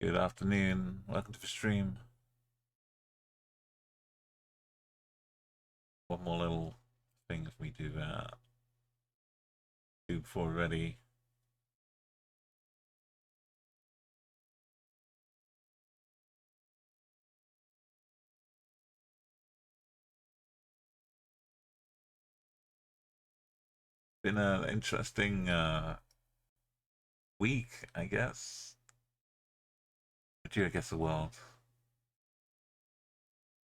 Good afternoon. Welcome to the stream. One more little thing for me to do before we're ready. Been an interesting week, I guess. But you, I guess, the world.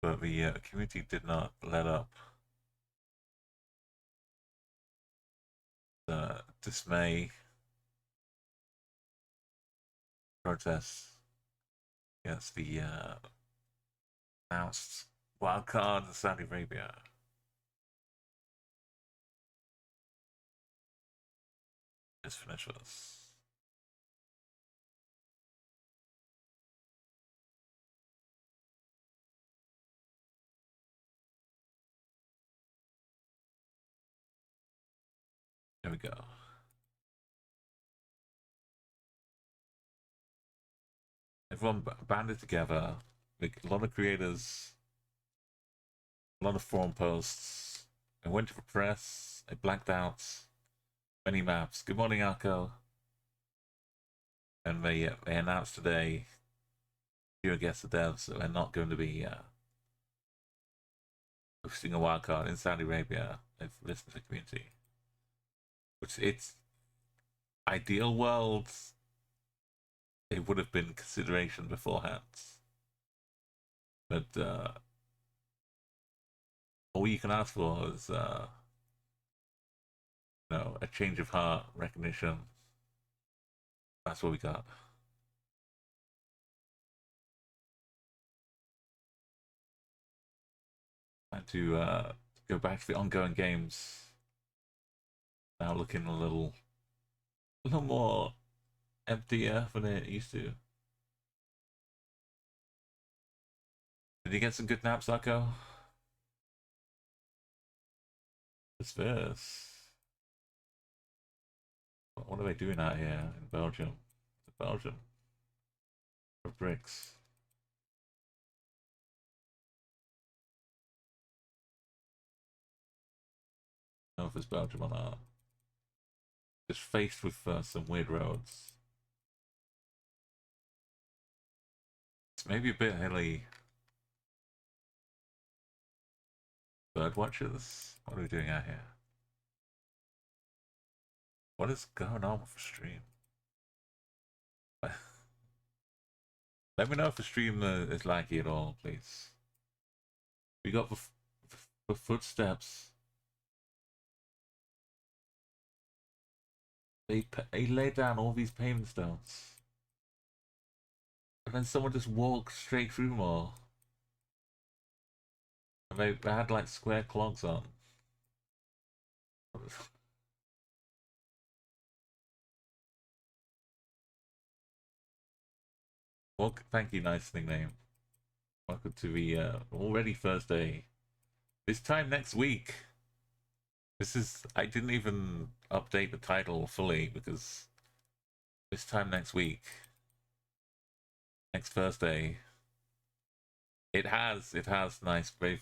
But the community did not let up. The dismay, protests against the announced wild card in Saudi Arabia. Let's finish with this. There we go. Everyone banded together. Like, a lot of creators, a lot of forum posts. I went to the press. I blacked out many maps. Good morning, Alco. And they announced today, few against the devs, that they're not going to be hosting a wildcard in Saudi Arabia. They've listened to the community. Which it's ideal world, it would have been consideration beforehand. But all you can ask for is a change of heart, recognition. That's what we got. And to go back to the ongoing games, now looking a little more emptier than it used to. Did you get some good naps, Akko? What's this? What are they doing out here in Belgium? Belgium. For bricks. I don't know if it's Belgium or not. Just faced with some weird roads. It's maybe a bit hilly. Bird watchers? What are we doing out here? What is going on with the stream? Let me know if the stream is laggy at all, please. We got the footsteps. They laid down all these pavement stones. And then someone just walked straight through them all. And they had like square clogs on. Well, thank you, nice nickname. Welcome to the already Thursday. This time next week. This is, I didn't even update the title fully because this time next week, next Thursday, it has nice. They've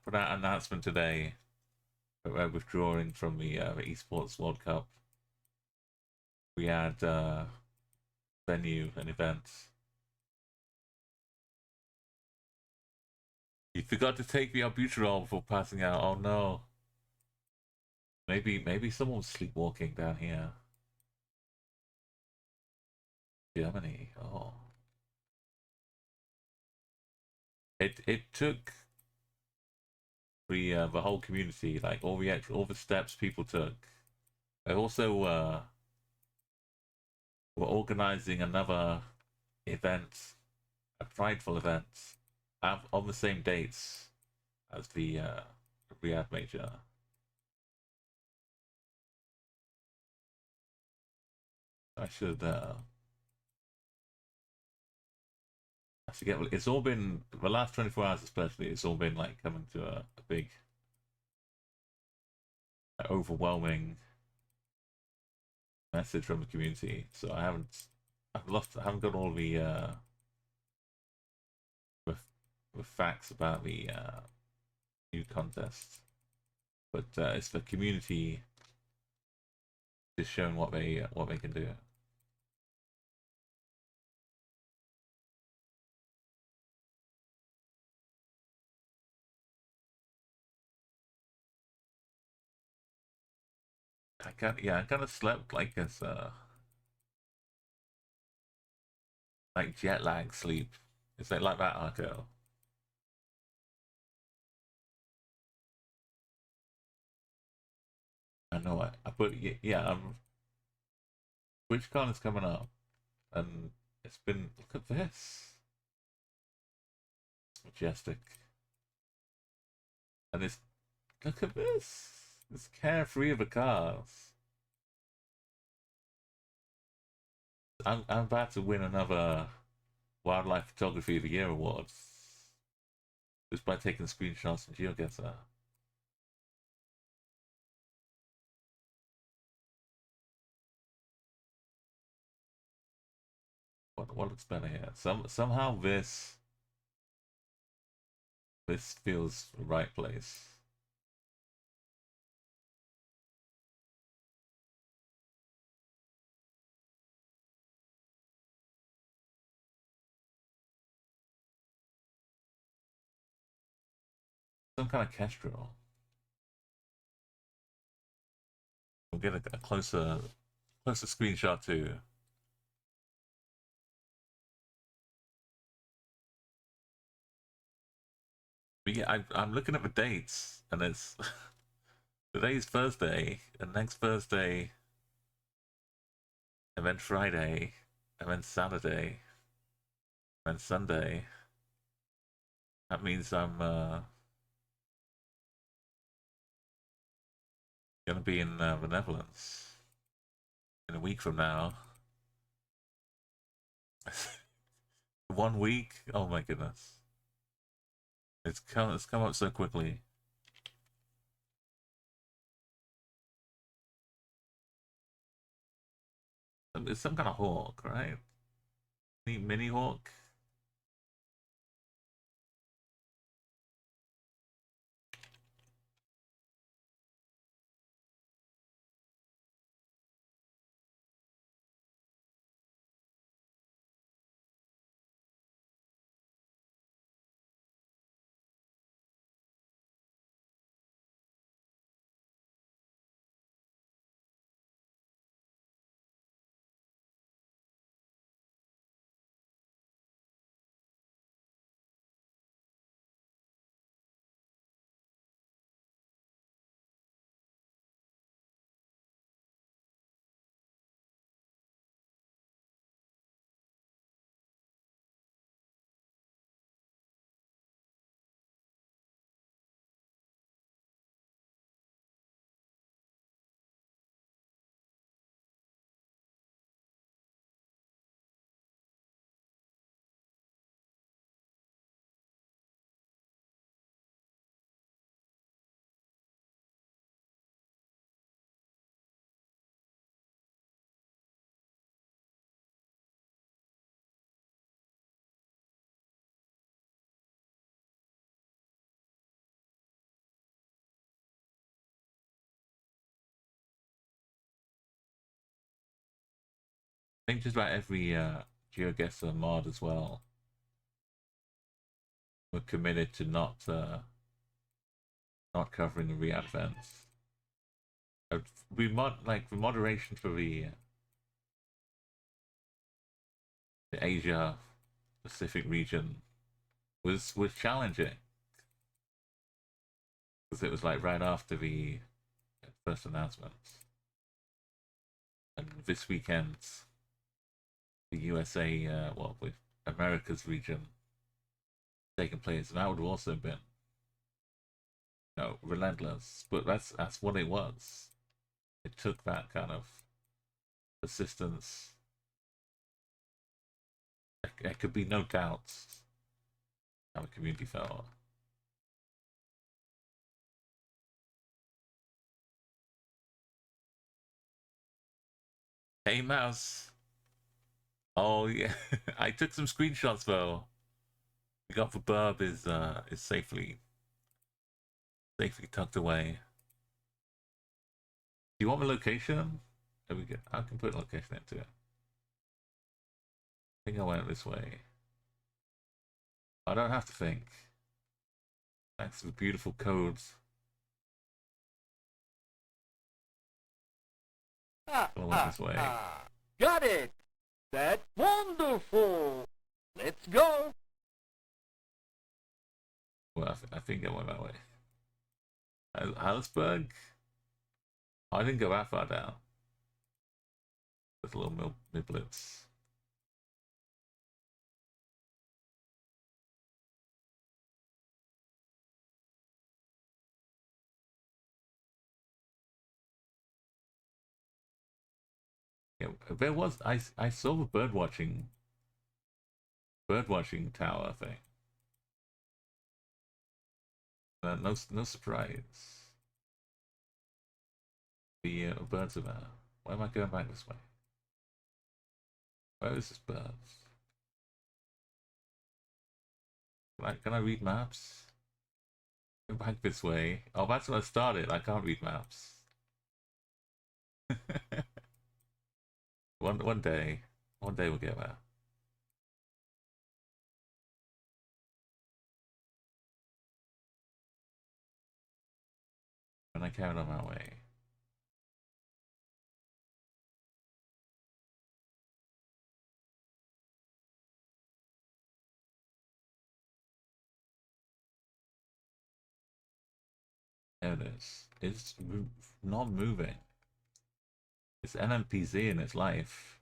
put out an announcement today that we're withdrawing from the esports World Cup. We had venue and events. You forgot to take the albuterol before passing out. Oh no. Maybe someone's sleepwalking down here. Germany. Oh. It took the whole community, like all the steps people took. I also were organizing another event, a prideful event, on the same dates as the Riyadh Major. I should get. It's all been the last 24 hours, especially. It's all been like coming to a big, overwhelming message from the community. So I haven't I've lost. I haven't got all the, the facts about the new contest, but it's the community just showing what they can do. I kind of slept like as like jet lag sleep. It's like that, Arco. I know. I put yeah. TwitchCon is coming up, and it's been look at this, it's majestic, and it's look at this. It's carefree of the cars. I'm about to win another Wildlife Photography of the Year award just by taking screenshots and GeoGuessr. What looks better here? Somehow this feels the right place. Some kind of kestrel. We'll get a closer screenshot too. But yeah, I'm looking at the dates, and it's today's Thursday, and next Thursday, and then Friday, and then Saturday, and then Sunday. That means I'm gonna be in the Netherlands in a week from now. 1 week? Oh my goodness! It's come up so quickly. It's some kind of hawk, right? Mini hawk. I think just about every GeoGuessr mod as well were committed to not covering the re-advents. We like the moderation for the Asia Pacific region was challenging because it was like right after the first announcements, and this weekend the USA with America's region taking place, and that would have also been relentless. But that's what it was. It took that kind of persistence. There could be no doubt how the community felt. Hey, Mouse. Oh yeah, I took some screenshots though. We got the burb is safely tucked away. Do you want the location? There we go. I can put location into it. I think I went this way. I don't have to think. Thanks to the beautiful codes. I went this way. Got it! That's wonderful! Let's go! Well, I think I went that way. Harrisburg? Oh, I didn't go that far down. There's a little Miblets. Yeah, there was I saw the birdwatching tower thing. No surprise. The birds are there. Why am I going back this way? Where is this birds? Can I read maps? Go back this way. Oh, that's where I started. I can't read maps. one day we'll get there. And I carried on my way. There it is. It's not moving. It's NMPZ in its life.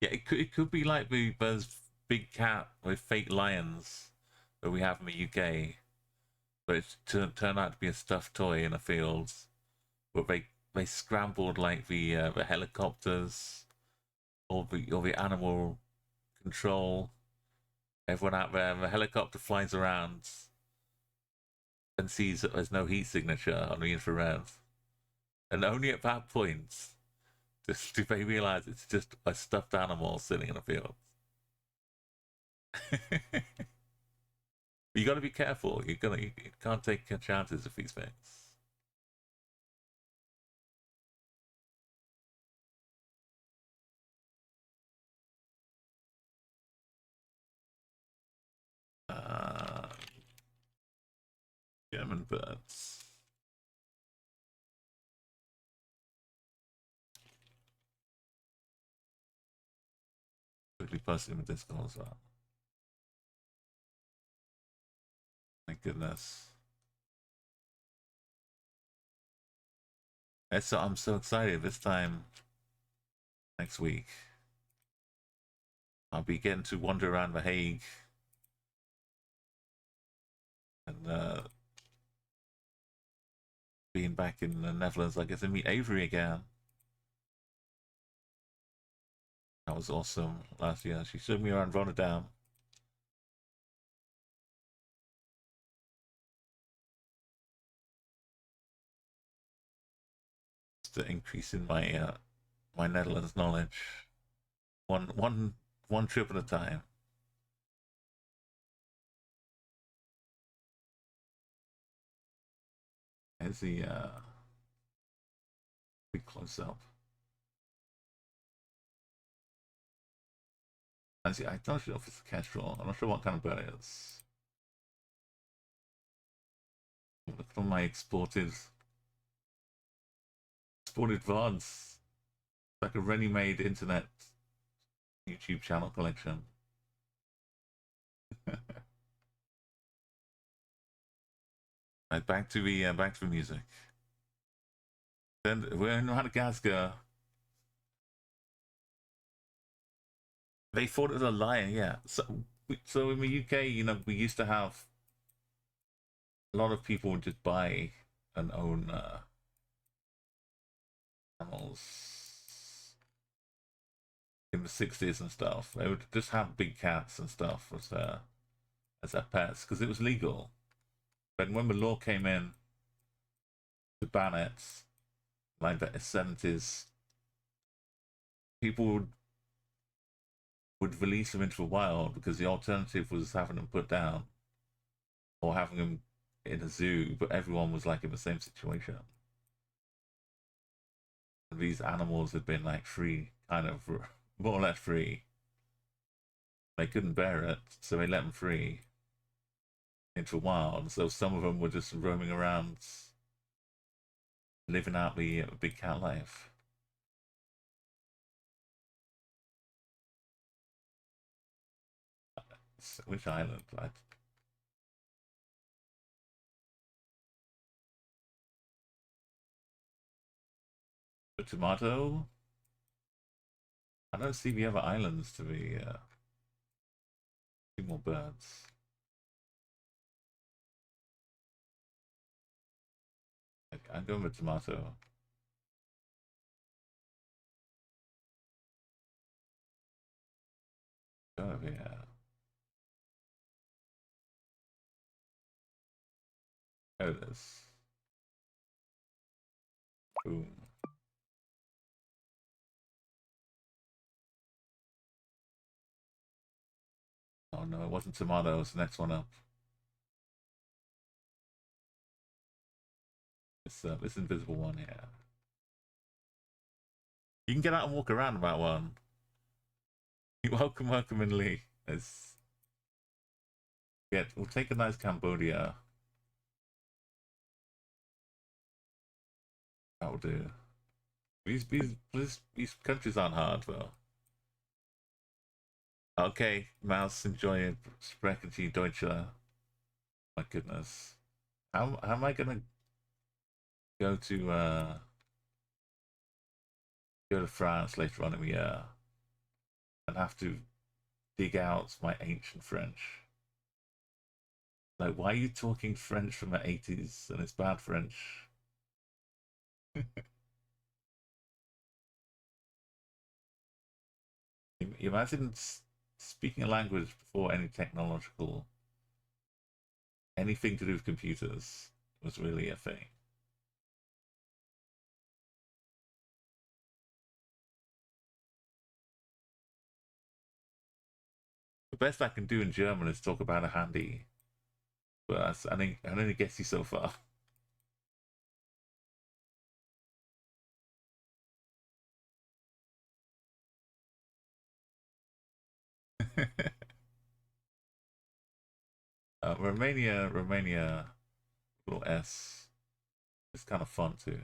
Yeah, it could be like those big cat with fake lions that we have in the UK, but it's turned out to be a stuffed toy in a field. But they scrambled like the helicopters, all the animal control. Everyone out there, and the helicopter flies around and sees that there's no heat signature on the infrared, and only at that point do they realize it's just a stuffed animal sitting in a field. You got to be careful. You can't take chances with these things. Uh, German birds. Quickly post him in Discord as well. Thank goodness. I'm so excited this time next week. I'll be getting to wander around The Hague and being back in the Netherlands. I get to meet Avery again. That was awesome last year. She showed me around Rotterdam. Just to increase in my Netherlands knowledge. One trip at a time. Here's the big close up. Actually, I don't know if it's a kestrel. I'm not sure what kind of bird it is. Look at all my exported VODs. Like a ready-made internet YouTube channel collection. Right, back to the music. Then we're in Madagascar. They thought it was a lion, yeah. So in the UK, we used to have a lot of people would just buy and own animals. in the 60s and stuff, they would just have big cats and stuff as their pets because it was legal. But when the law came in to ban it, like the 70s, people would release them into the wild because the alternative was having them put down or having them in a zoo, but everyone was like in the same situation. And these animals had been like free, kind of more or less free. They couldn't bear it, so they let them free into the wild. So some of them were just roaming around, living out the big cat life. Which island? The tomato? I don't see the other islands to be two more birds. I'm going with tomato. Go over here. There it is. Boom. Oh no, it wasn't tomato, it was the next one up. This invisible one here. You can get out and walk around about one. Welcome, welcome in Lee. We'll take a nice Cambodia. That will do. These countries aren't hard though. Okay, Mouse, enjoy it. Sprechen Sie Deutsch. My goodness. How am I gonna go to France later on in the year and have to dig out my ancient French? Like, why are you talking French from the 80s and it's bad French? You imagine speaking a language before any technological, anything to do with computers was really a thing. The best I can do in German is talk about a handy, but I think I only gets you so far. Romania, little S. It's kind of fun too.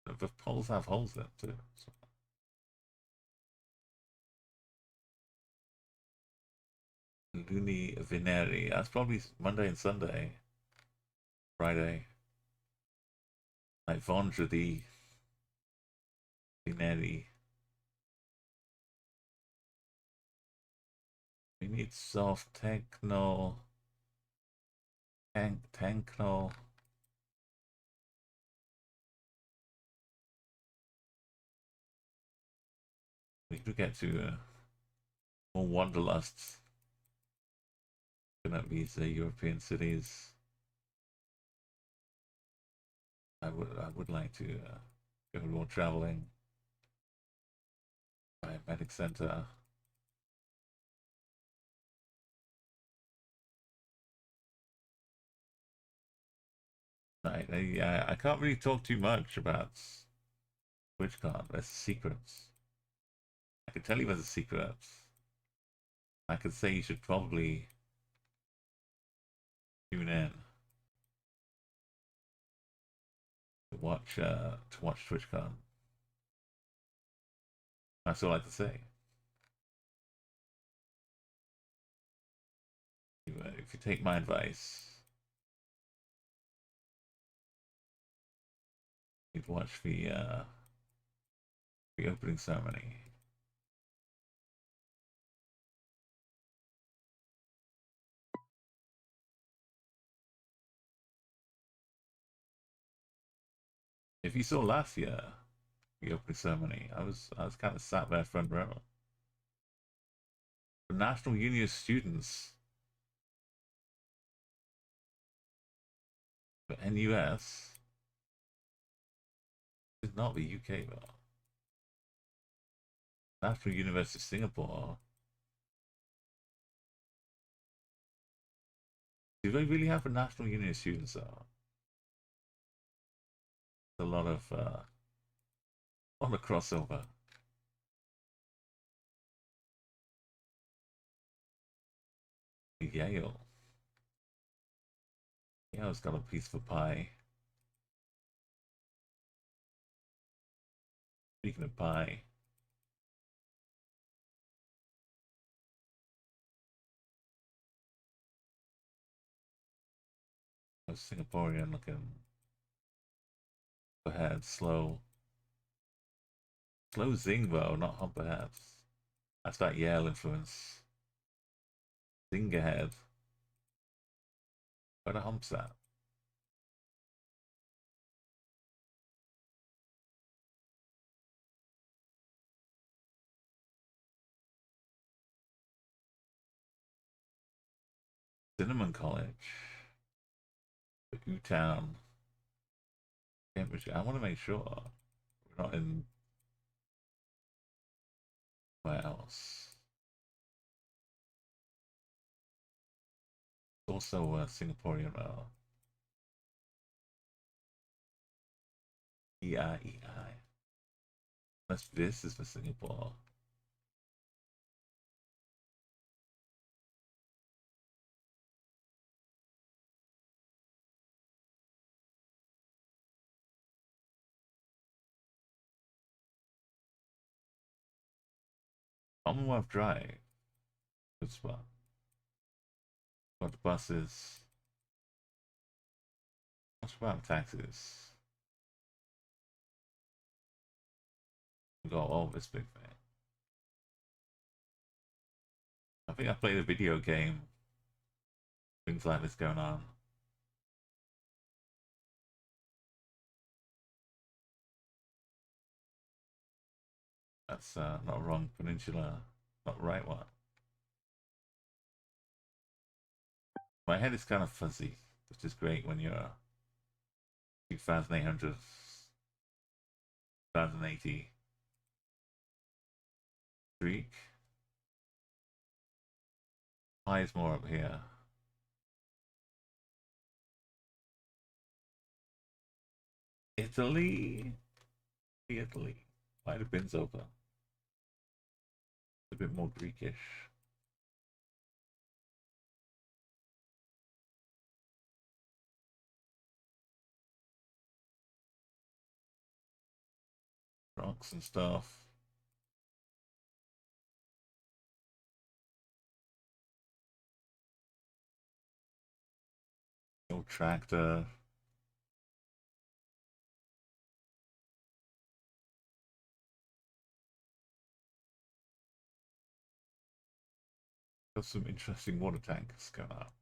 The poles have holes in it too. So. Luni Veneri. That's probably Monday and Sunday. Friday. Like Vendredi. Veneri. We need soft techno. Techno. We could get to more wanderlusts. Looking at these European cities. I would like to go more traveling. Medic center. I can't really talk too much about TwitchCon. There's secrets. I can tell you there's a secret. I could say you should probably tune in to watch TwitchCon. That's all I have to say. If you take my advice, you'd watch the opening ceremony. If you saw last year, the opening ceremony. I was kind of sat there front row. The National Union of Students for NUS is not the UK though. National University of Singapore. Do they really have a National Union of Students though? There's a lot of crossover. Yale. Yale's got a piece of pie. Speaking of pie, a Singaporean looking ahead, slow zing though, not hump ahead. That's that Yale influence. Zing ahead. Where the humps at? Cinnamon College. U-Town. Cambridge. I want to make sure we're not in. Where else? Also Singaporean. EI. Unless this is for Singapore. Commonwealth Drive. Good spot. Got the buses. What's about taxis? We got all this big thing. I think I played a video game. Things like this going on. That's not wrong. Peninsula, not right one. My head is kind of fuzzy, which is great when you're 2800, 2080 streak. High is more up here. Italy. Might have been over. A bit more Greekish. Rocks and stuff. No tractor. Got some interesting water tanks going up.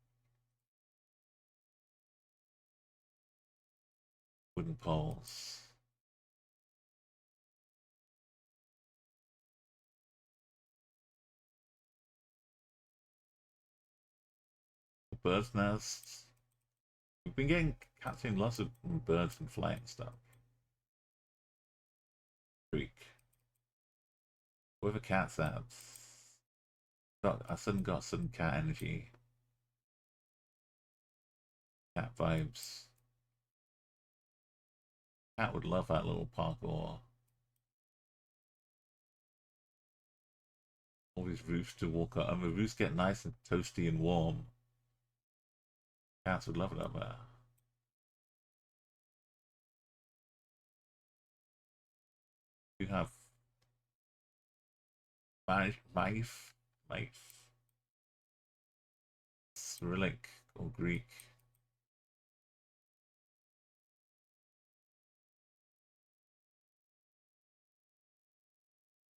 Wooden poles. Bird's nests. We've been catching lots of birds and flying stuff. Creek. Where the cat's at? I suddenly got some cat energy. Cat vibes. Cat would love that little parkour. All these roofs to walk up, and the roofs get nice and toasty and warm. Cats would love it up there. You have Maif, Cyrillic or Greek.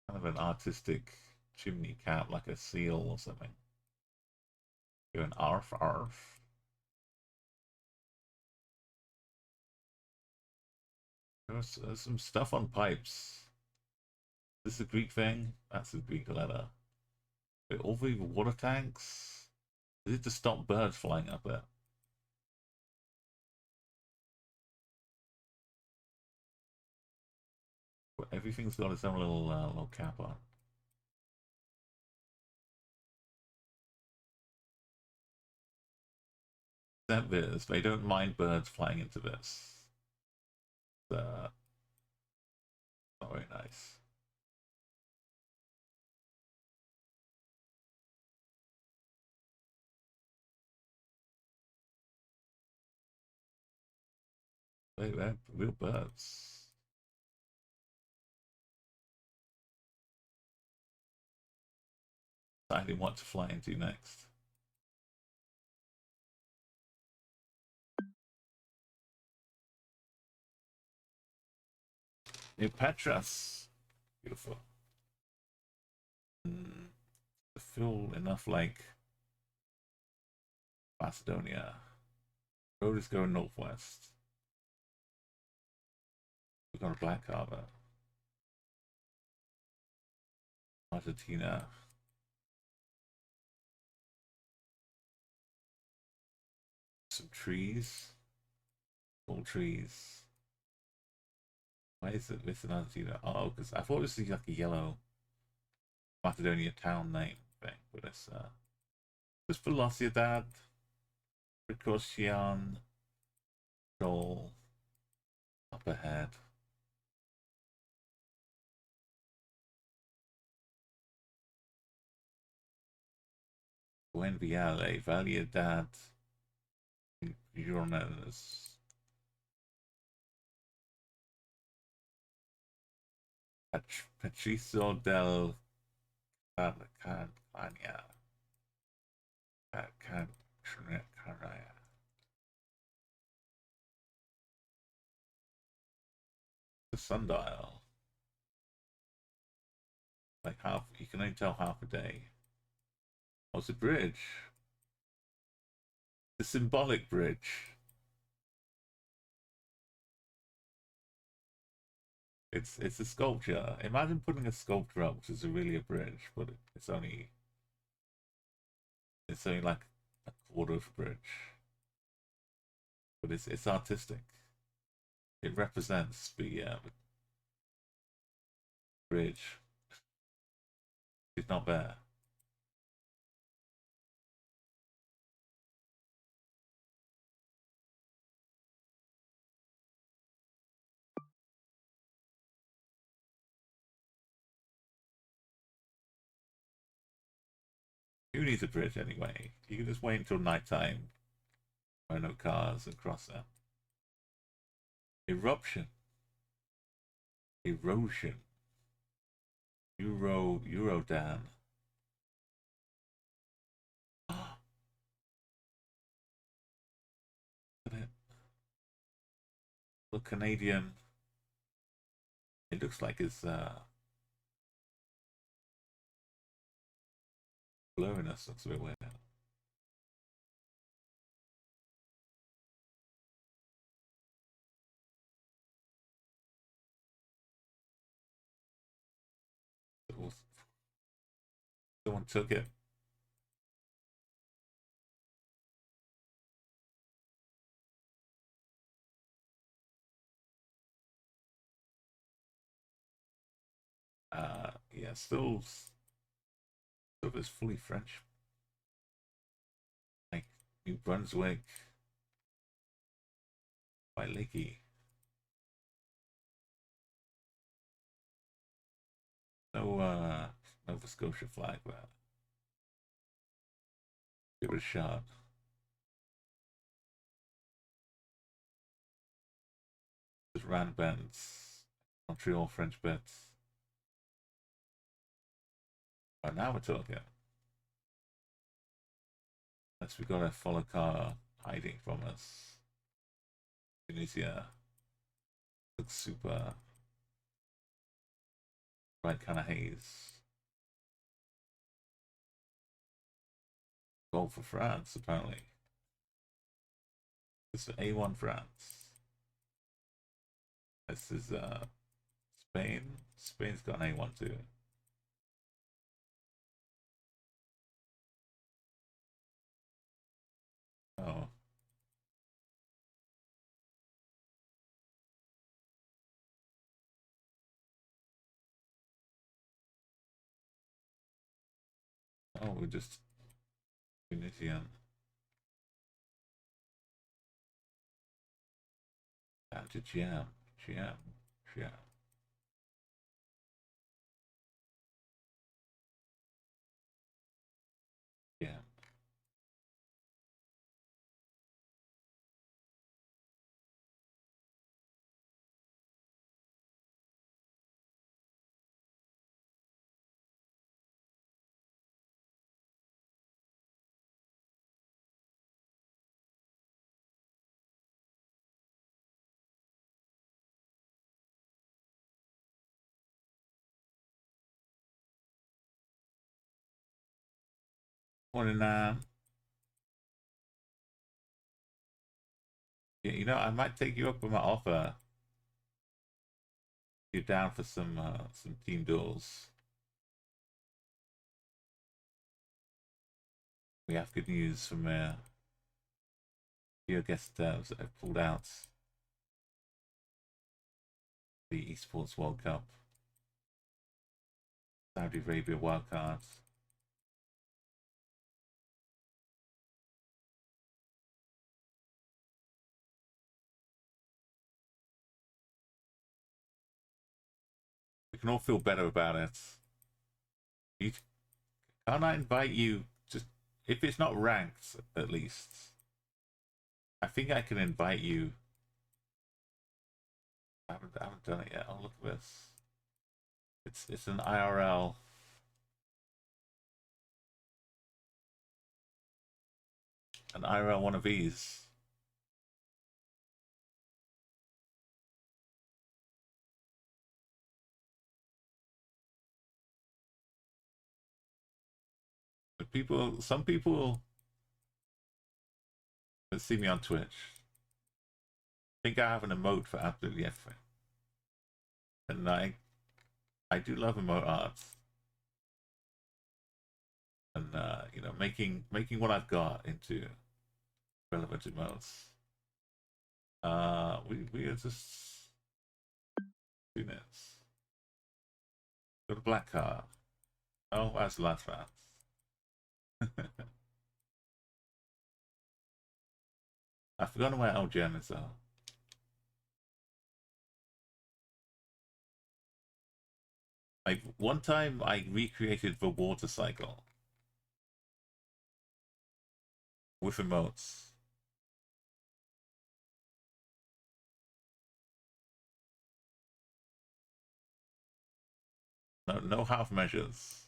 Kind of an artistic chimney cat, like a seal or something. You're an arf arf. There's some stuff on pipes. This is a Greek thing. That's a Greek letter. Wait, all the water tanks? Is it to stop birds flying up there? But everything's got its own little cap on. Except this, they don't mind birds flying into this. Not very nice. Wait, they're real birds. Deciding what to fly into next. New Petras. Beautiful. To feel enough like Macedonia. Road is going northwest. We've got a Black Harbor. Argentina. Some trees. All trees. Why is it this in Argentina? Oh, because I thought this was like a yellow Macedonia town name thing, but it's just Velocidad, Precaution, Joel, up ahead. Buen Viale, Variedad, Jornadas. Patricio del Campania. The sundial. Like half, you can only tell half a day. Oh, it's a bridge. The symbolic bridge. It's a sculpture. Imagine putting a sculpture up, which is really a bridge, but it's only like a quarter of a bridge. But it's artistic. It represents the bridge. It's not there. Who needs a bridge anyway? You can just wait until nighttime. There are no cars and cross that. Eruption. Erosion. Eurodan. Look at it. The Canadian. It looks like it's blurriness. Looks a bit weird. Someone took it. Yeah, still is fully French. Like New Brunswick, by Lakey. No Nova Scotia flag there. Give it a shot. Just Rand Bends. Montreal French bets. Oh, now we're talking. Unless we got a follow car hiding from us. Tunisia looks super bright kind of haze. Goal for France, apparently. It's A1 France. This is Spain. Spain's got an A1 too. Oh. Oh, we're just Tunisian. Down to Jam. Jam. Jam. Jam. Morning, yeah, you know, I might take you up on my offer. You're down for some team duels. We have good news from your guest devs that have pulled out the Esports World Cup, Saudi Arabia wildcards. We can all feel better about it. You, can't I invite you? Just if it's not ranked, at least. I think I can invite you. I haven't done it yet. I'll look at this. It's an IRL one of these. But some people that see me on Twitch think I have an emote for absolutely everything, and I do love emote arts, and you know, making what I've got into relevant emotes. We are just doing this. Got a black card. Oh, that's last round. I've forgotten where LGM is though. Like one time I recreated the water cycle with emotes. No half measures.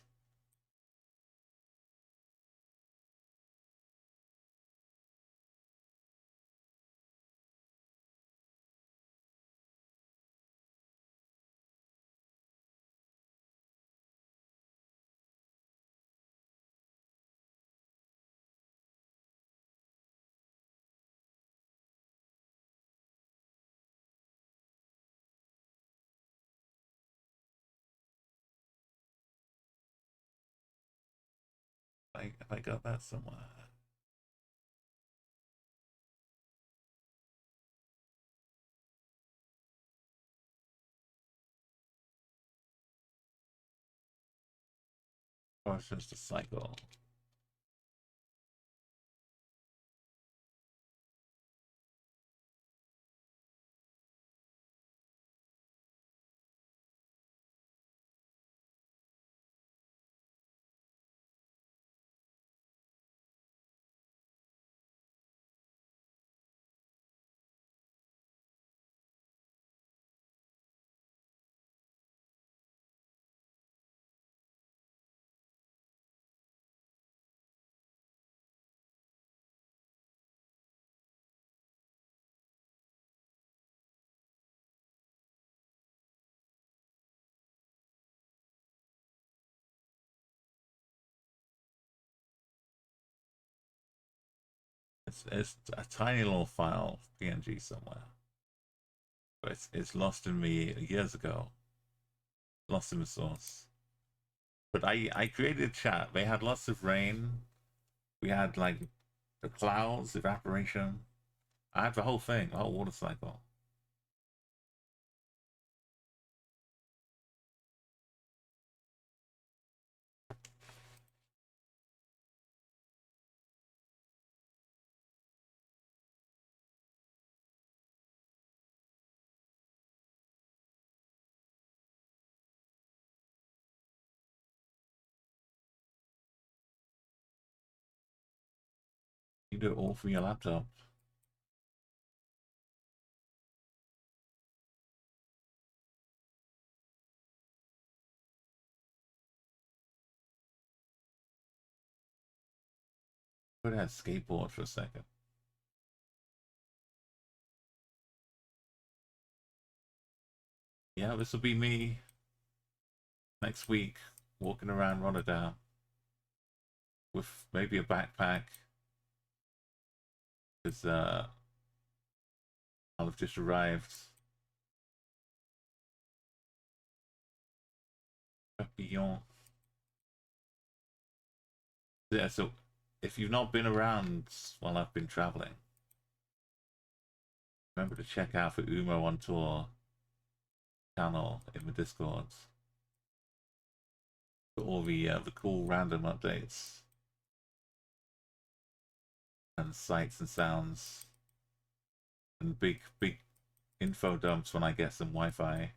I got that somewhere. Or it's just a cycle. It's a tiny little file PNG somewhere. But it's lost in me years ago. Lost in the source. But I created a chat. They had lots of rain. We had like the clouds, evaporation. I had the whole thing, the whole water cycle. You do it all from your laptop. Put that skateboard for a second. Yeah, this will be me next week walking around Rotterdam with maybe a backpack because I'll have just arrived. Papillon. Yeah, so if you've not been around while I've been traveling, remember to check out the Umo on Tour channel in the Discord for all the cool random updates and sights and sounds and big info dumps when I get some Wi-Fi.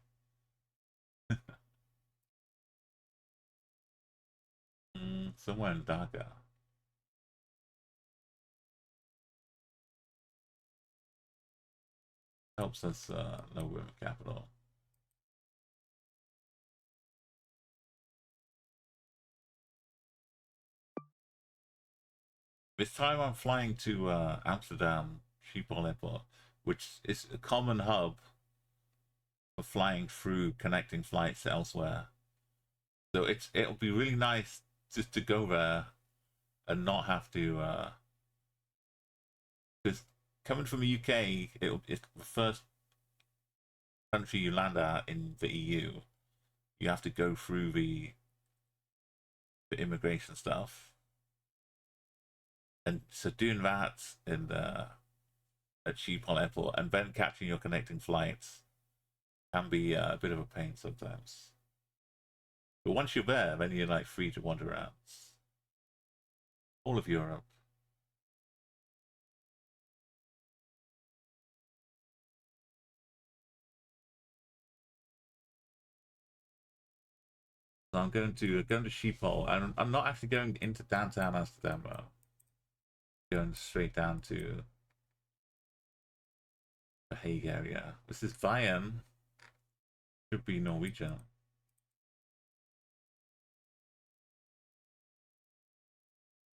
Somewhere in Dhaka. Helps us know we're the capital. This time I'm flying to Amsterdam Schiphol Airport, which is a common hub for flying through connecting flights elsewhere. So it'll be really nice just to go there and not have to because coming from the UK, it's the first country you land at in the EU. You have to go through the immigration stuff, and so doing that in the at Schiphol Airport and then catching your connecting flights can be a bit of a pain sometimes. But once you're there, then you're like free to wander around all of Europe. So I'm going to Schiphol, and I'm not actually going into downtown Amsterdam though. Going straight down to the Hague area. This is Vian. Should be Norwegian.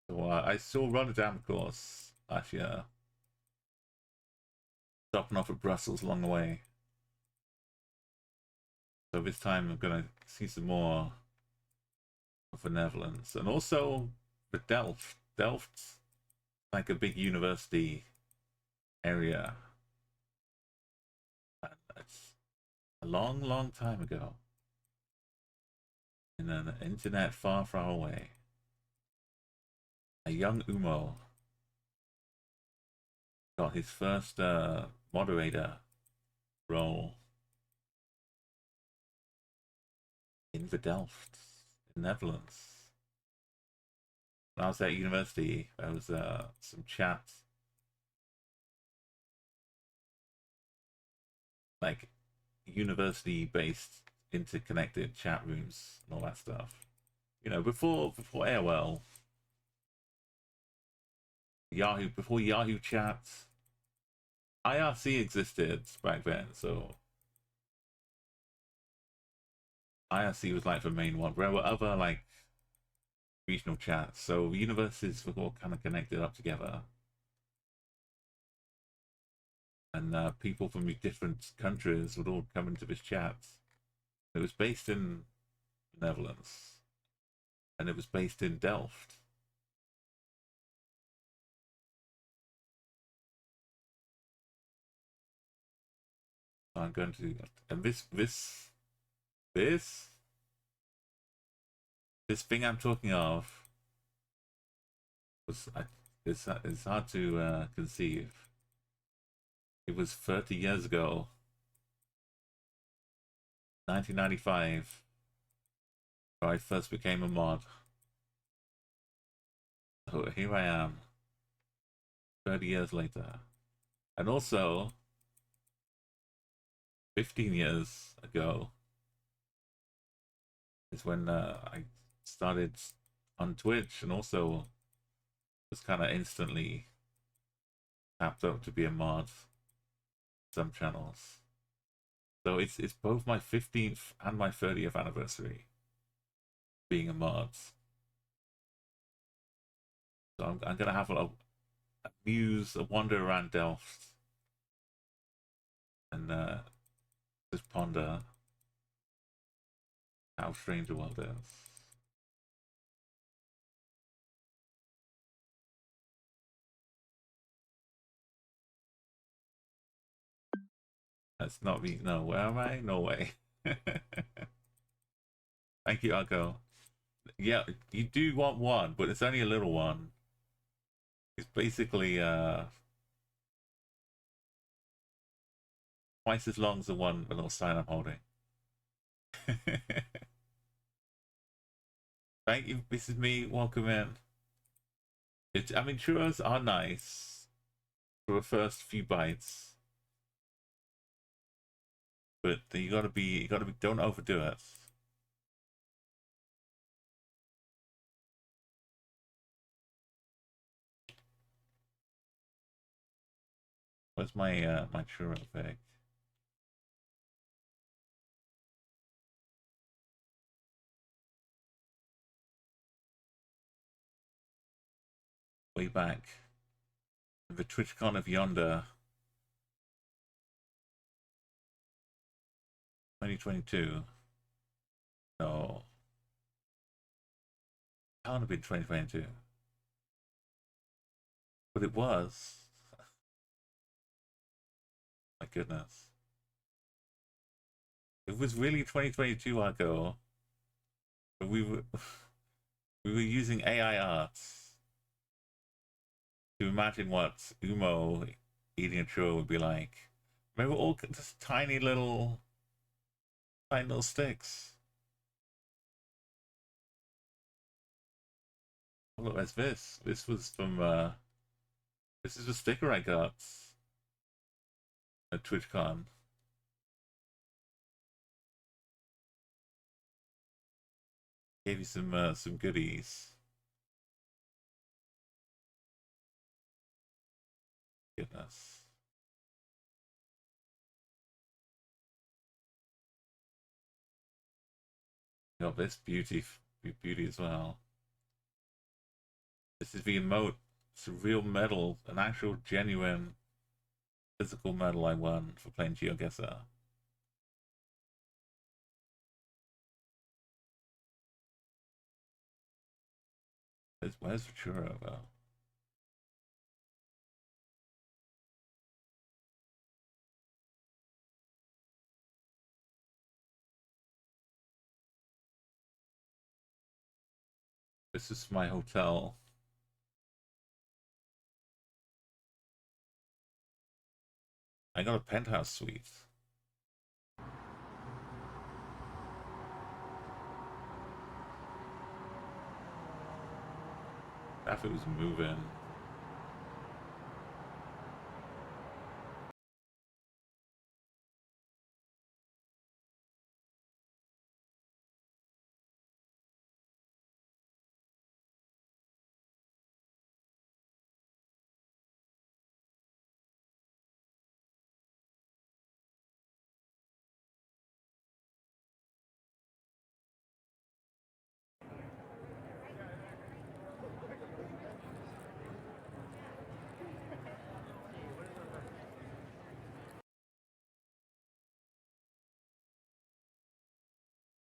So I saw Rotterdam, of course, last year. Stopping off at Brussels along the way. So this time I'm gonna see some more of the Netherlands, and also the Delft. Delft's like a big university area. And it's a long time ago. In an internet far away. A young Umo got his first moderator role in the Delft, in Netherlands. When I was at university, there was some chat, like university-based interconnected chat rooms and all that stuff. You know, before AOL, Yahoo, before Yahoo Chat, IRC existed back then, so IRC was like the main one. There were other like regional chats, so the universities were all kind of connected up together, and people from different countries would all come into this chat. It was based in the Netherlands, and it was based in Delft. I'm going to, and this thing I'm talking of was it's hard to conceive. It was 30 years ago, 1995, where I first became a mod. So here I am, 30 years later. And also, 15 years ago is when I started on Twitch, and also was kind of instantly tapped up to be a mod some channels. So it's both my 15th and my 30th anniversary being a mod. So I'm gonna have a muse, a wander around Delft, and just ponder how strange the world is. That's not me. No, where am I? No way. Thank you, Argo. Yeah, you do want one, but it's only a little one. It's basically twice as long as the one, the little sign I'm holding. Thank you, this is me. Welcome in. I mean, churros are nice for the first few bites, but you gotta be, don't overdo it. Where's my my churro pick? Way back, the TwitchCon of Yonder, 2022. No, can't have been 2022, but it was. My goodness, it was really 2022 ago. But we were we were using AI arts to imagine what Umo eating a churro would be like. Remember all just tiny little sticks. Oh, look, there's this. This was from this is a sticker I got at TwitchCon. Gave you some goodies. Goodness. Got this beauty as well. This is the emote. It's a real medal, an actual genuine physical medal I won for playing GeoGuessr. Where's the churro though? This is my hotel. I got a penthouse suite. Traffic was moving.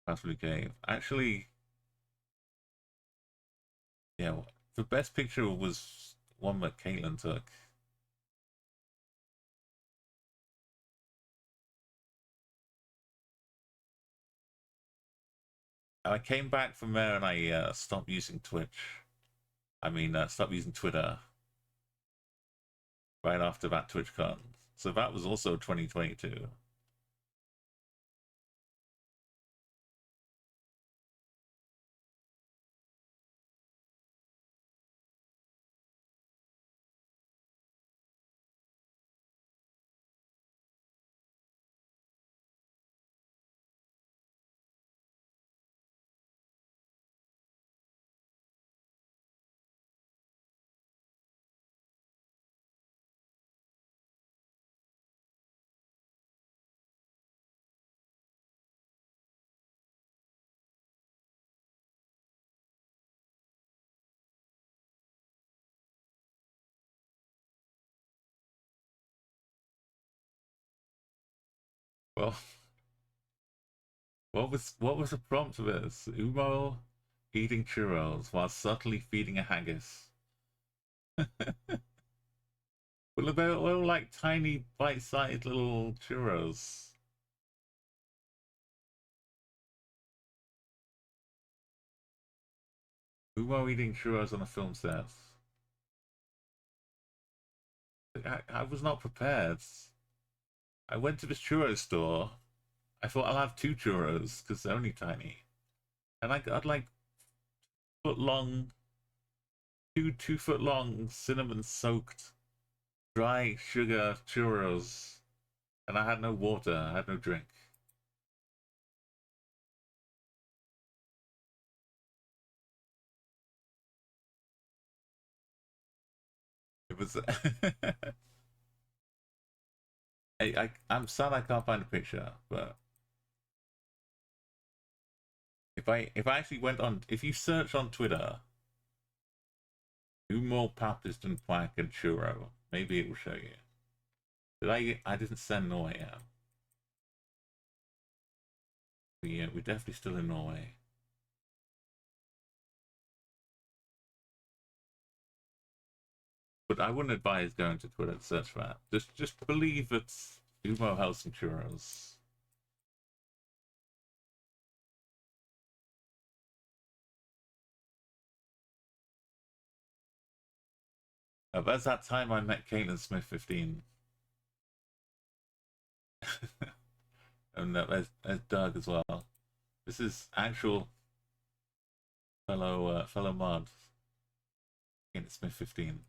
Absolute cave. Actually, yeah, the best picture was one that Caitlin took. I came back from there and I stopped using Twitch. I mean, stopped using Twitter right after that TwitchCon. So that was also 2022. Well, what was the prompt for this? Umo eating churros while subtly feeding a haggis. Well, they're all like tiny, bite-sized little churros. Umo eating churros on a film set. I was not prepared. I went to this churro store. I thought I'll have two churros because they're only tiny, and I got like foot long, 2 foot long cinnamon soaked dry sugar churros, and I had no water. I had no drink. It was. I'm sad I can't find a picture, but if I actually went on, if you search on Twitter, Umo Papiston Quack and Churro, maybe it will show you. Did I didn't send Norway out. Yeah, we're definitely still in Norway. But I wouldn't advise going to Twitter to search for that. Just believe it's Umo House and Churros. That's that time I met Caitlin Smith 15. And there's Doug as well. This is actual fellow mod. Caitlin Smith 15.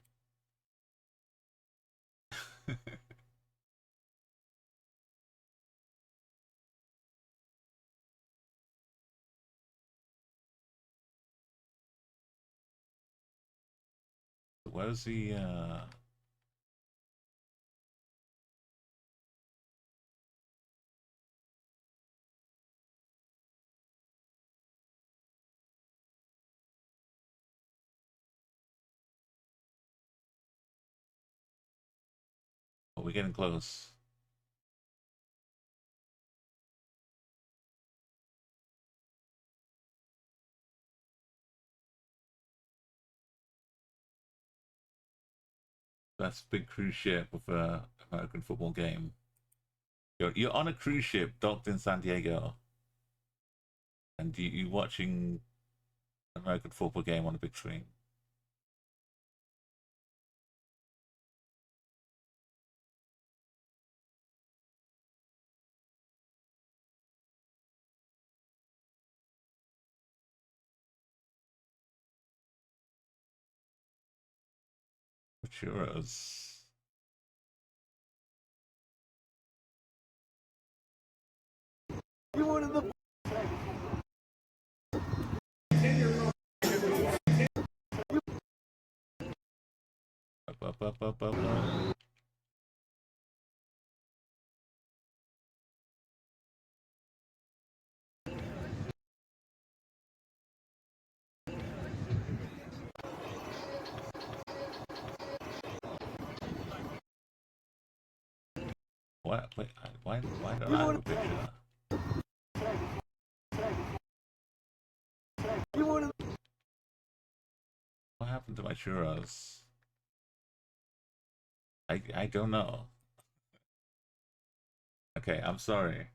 Where's the oh, we're getting close. That's a big cruise ship with a American football game. You're on a cruise ship docked in San Diego, and you watching an American football game on a big screen. Churros. You wanted the Up. What? Wait, why don't I have a picture? you wanted What happened to my churros? I don't know. Okay, I'm sorry.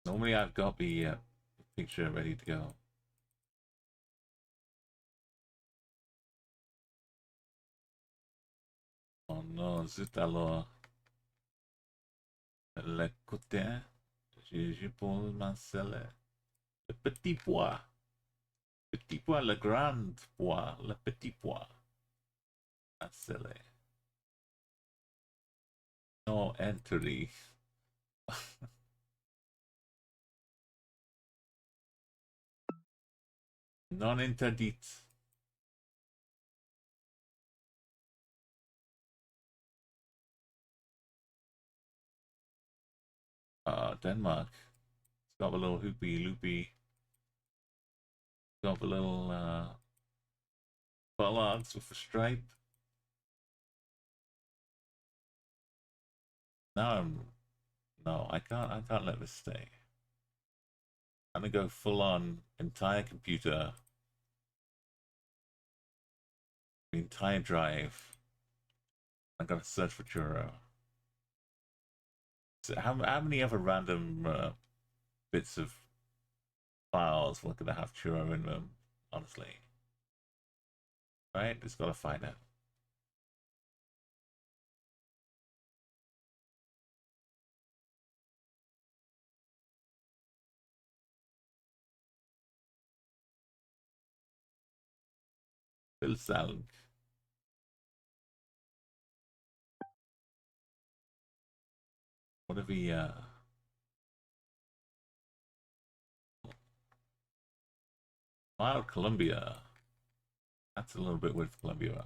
Normally I've got the picture ready to go. Oh non, zut alors. Le côté, je pense Marcel. Le petit pois. Petit pois, le grand pois, le petit pois. Marcel. No entry. Non interdit. Denmark. It's got a little hoopy loopy. Got a little bollards with a stripe. Now no, I can't let this stay. I'm gonna go full on entire computer, the entire drive. I'm gonna search for churro. So how many other random bits of files were gonna have churro in them? Honestly, right? Just gotta find it. Bill Salg. What have we Wild Columbia. That's a little bit with Columbia.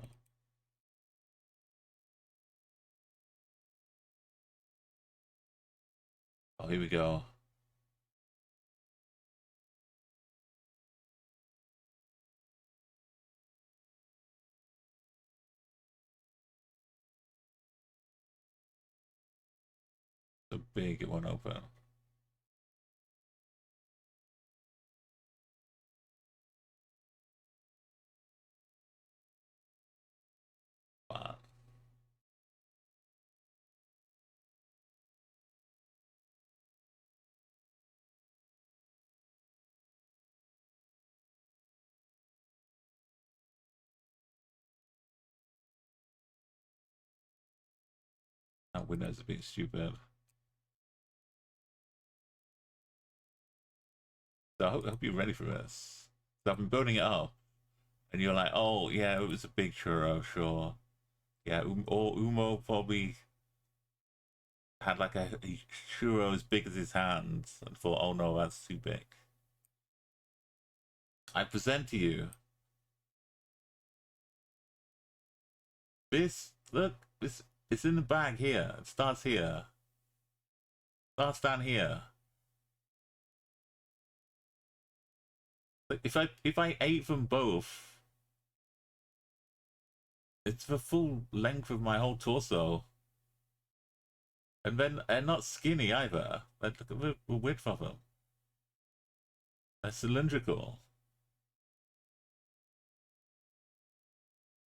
Oh, here we go. So big it won't open. Wow. Now Windows are being stupid. So I hope you're ready for this. So I've been building it up, and you're like, oh yeah, it was a big churro, sure. Yeah, or Umo probably had like a churro as big as his hands, and thought, oh no, that's too big. I present to you this. Look, this it's in the bag here. It starts here. Starts down here. Like if I ate them both, it's the full length of my whole torso. And then they're not skinny either. Like, look at the width of them. They're cylindrical.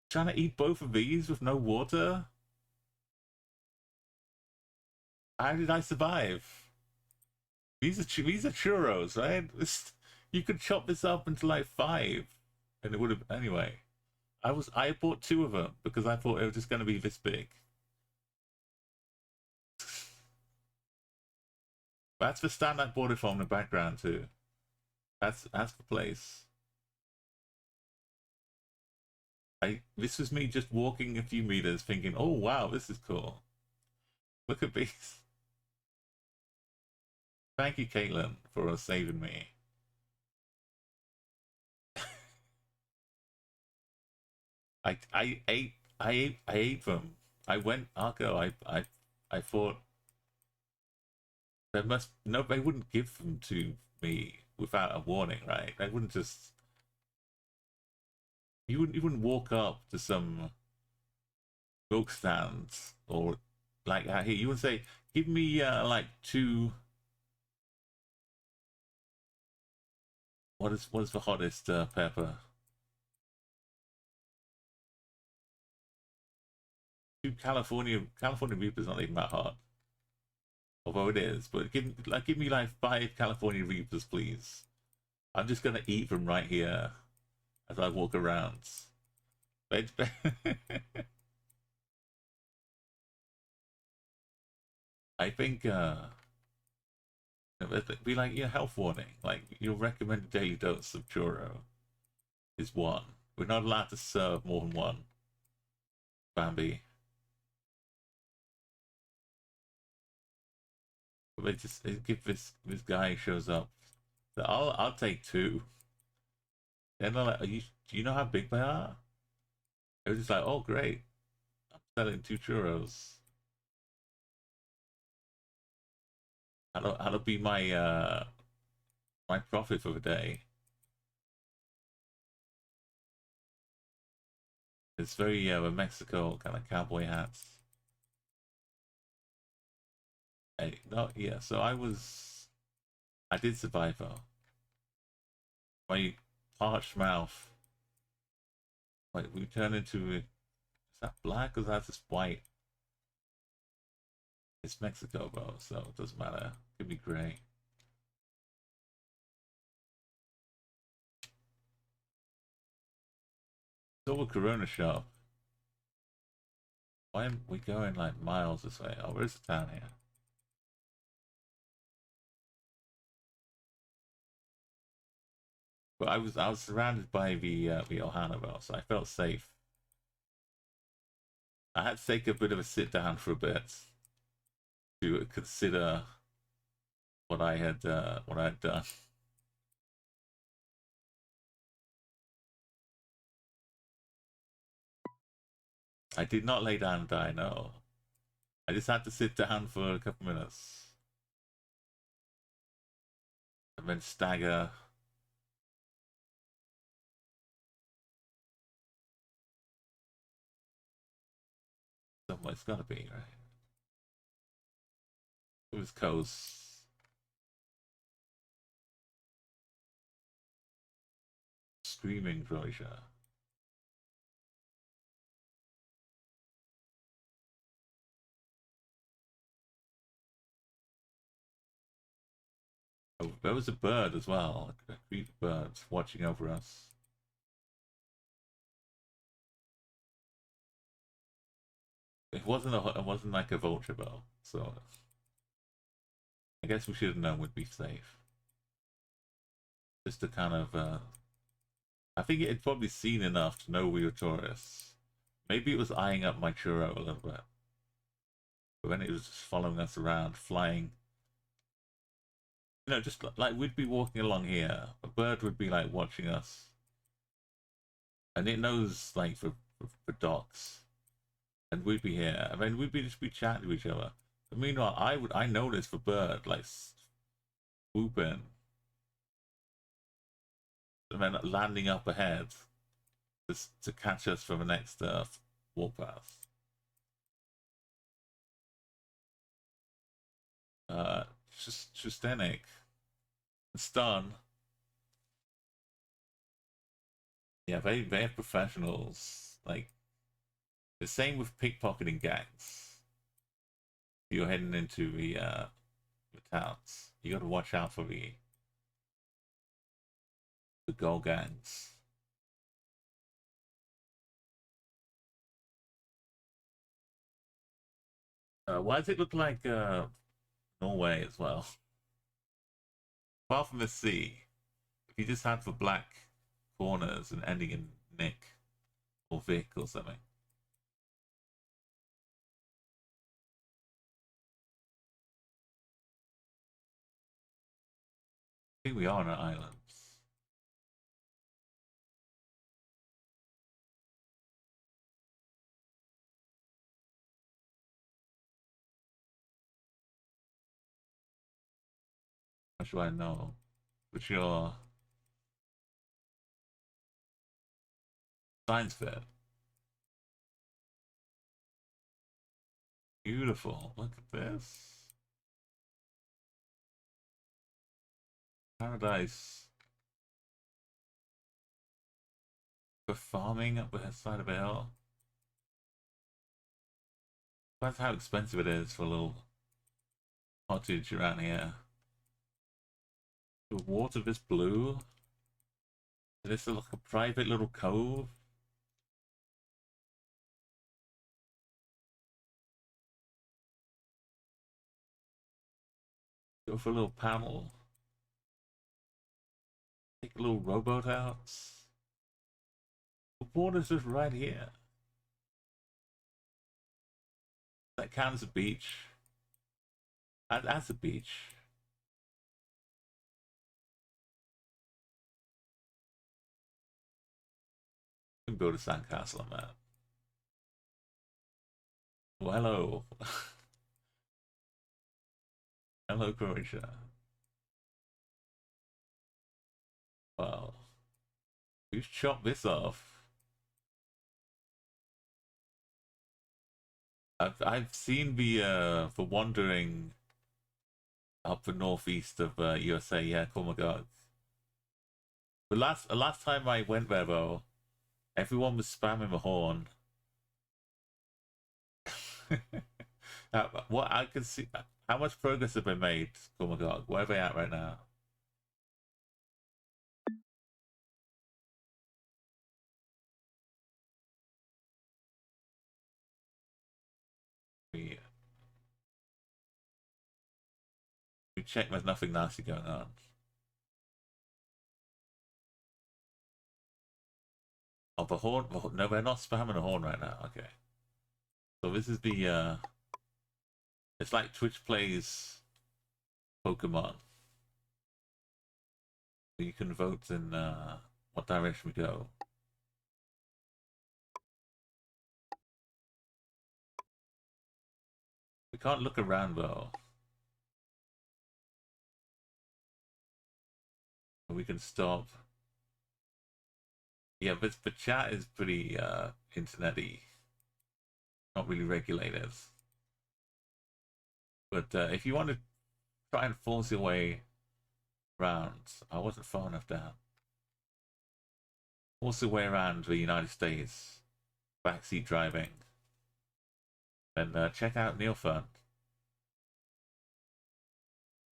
Trying to eat both of these with no water? How did I survive? These are churros, right? You could chop this up into like 5, and it would have anyway. I bought 2 of them because I thought it was just going to be this big. That's the stand I bought it from in the background too. That's the place. This was me just walking a few meters, thinking, "Oh wow, this is cool. Look at these." Thank you, Caitlin, for saving me. I ate them. I went Arco. I thought they must no. They wouldn't give them to me without a warning, right? They wouldn't just. You wouldn't walk up to some milk stands or like out here. You would say, "Give me like 2." What is the hottest pepper? 2 California Reaper's not even that hot. Although it is, but give me like 5 California Reapers, please. I'm just gonna eat them right here as I walk around. But I think it'd be like your health warning. Like your recommended daily dose of churro is one. We're not allowed to serve more than one. Bambi. But give this guy shows up. So I'll take two. Then they're like, do you know how big they are? It was just like, oh great, I'm selling 2 churros. That'll be my profit for the day. It's very Mexico kind of cowboy hats. Hey, no, yeah. So I did survive though. My parched mouth. Like we turn into is that black or that's just white? It's Mexico, bro. So it doesn't matter. Could be gray. Still a Corona shop. Why am we going like miles this way? Oh, where's the town here? But I was surrounded by the Ohana bro, so I felt safe. I had to take a bit of a sit down for a bit to consider what I had done. I did not lay down and die. No, I just had to sit down for a couple minutes and then stagger. Somewhere it's gotta be right. It was coast. Screaming Croatia. Oh, there was a bird as well. A creepy bird watching over us. It wasn't like a vulture though, so I guess we should have known we'd be safe. Just to kind of, I think it had probably seen enough to know we were tourists. Maybe it was eyeing up my churro a little bit, but then it was just following us around, flying. You know, just like we'd be walking along here, a bird would be like watching us, and it knows like for dogs, and we'd be here. I mean, we'd be just be chatting to each other. But meanwhile, I notice the bird like swooping and then landing up ahead to catch us for the next walk path. Just Trustenic, Stun. Yeah, they have professionals. Like the same with pickpocketing gangs. You're heading into the towns. You got to watch out for the gold gangs. Why does it look like Norway as well? Apart from the sea, if you just had the black corners and ending in Nick or Vic or something. I think we are on an island. How should I know? What's your science fair? Beautiful. Look at this. Paradise for farming up the side of a hill. That's how expensive it is for a little cottage around here. The water is blue. This is like a private little cove. Go for a little panel. Take a little rowboat out. The water's just right here. That counts as a beach. That's a beach. We can build a sandcastle on that. Well, hello. Hello, Croatia. Well, who's chopped this off? I've seen the for wandering up the northeast of USA. Yeah, oh my god. The last time I went there though, everyone was spamming the horn. What I can see, how much progress have they made? Oh my god, where are they at right now? We check there's nothing nasty going on. Oh, the horn. No, we're not spamming the horn right now. Okay. So this is the. It's like Twitch plays Pokemon. You can vote in what direction we go. We can't look around though. We can stop. Yeah, but the chat is pretty internet-y. Not really regulated. But if you want to try and force your way around, I wasn't far enough down. Force your way around the United States, backseat driving, and check out Neil Fun.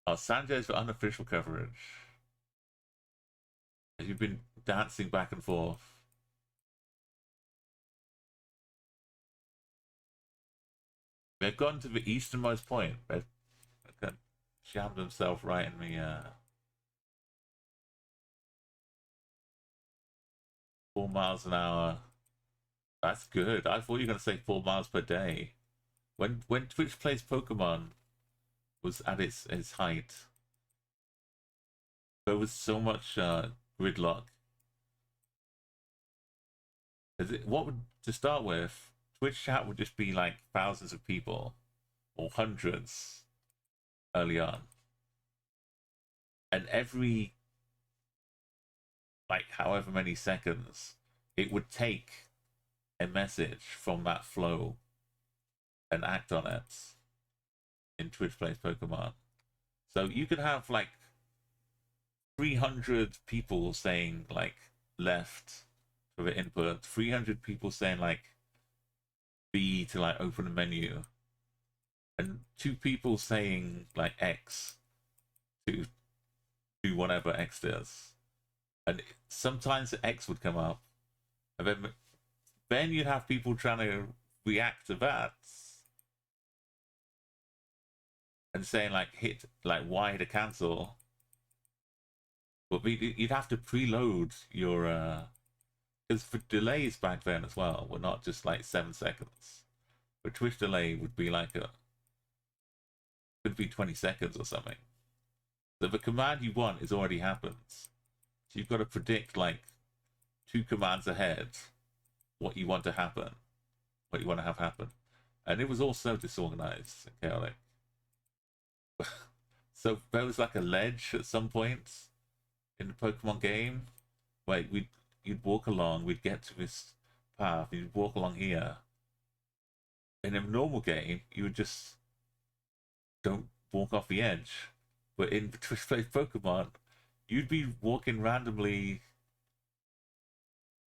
Oh, Sanjay's for unofficial coverage. You've been dancing back and forth. They've gone to the easternmost point. They've jammed themselves right in the 4 miles an hour. That's good. I thought you were going to say 4 miles per day. When Twitch plays Pokemon was at its height, there was so much gridlock. What would, to start with, Twitch chat would just be like thousands of people or hundreds early on, and every like however many seconds it would take a message from that flow and act on it in Twitch Plays Pokemon. So you could have like 300 people saying like left for the input, 300 people saying like B to like open a menu, and 2 people saying like X to do whatever X does. And sometimes the X would come up, and then you'd have people trying to react to that and saying like hit like Y to cancel. But you'd have to preload your because for delays back then as well were not just like 7 seconds. But Twitch delay would be like could be 20 seconds or something. So the command you want is already happened. So you've got to predict like 2 commands ahead what you want to happen, what you want to have happen. And it was all so disorganized and chaotic. So there was like a ledge at some point in the Pokemon game where you'd walk along, we'd get to this path, you'd walk along here. In a normal game, you would just don't walk off the edge. But in Twitch Plays Pokemon, you'd be walking randomly,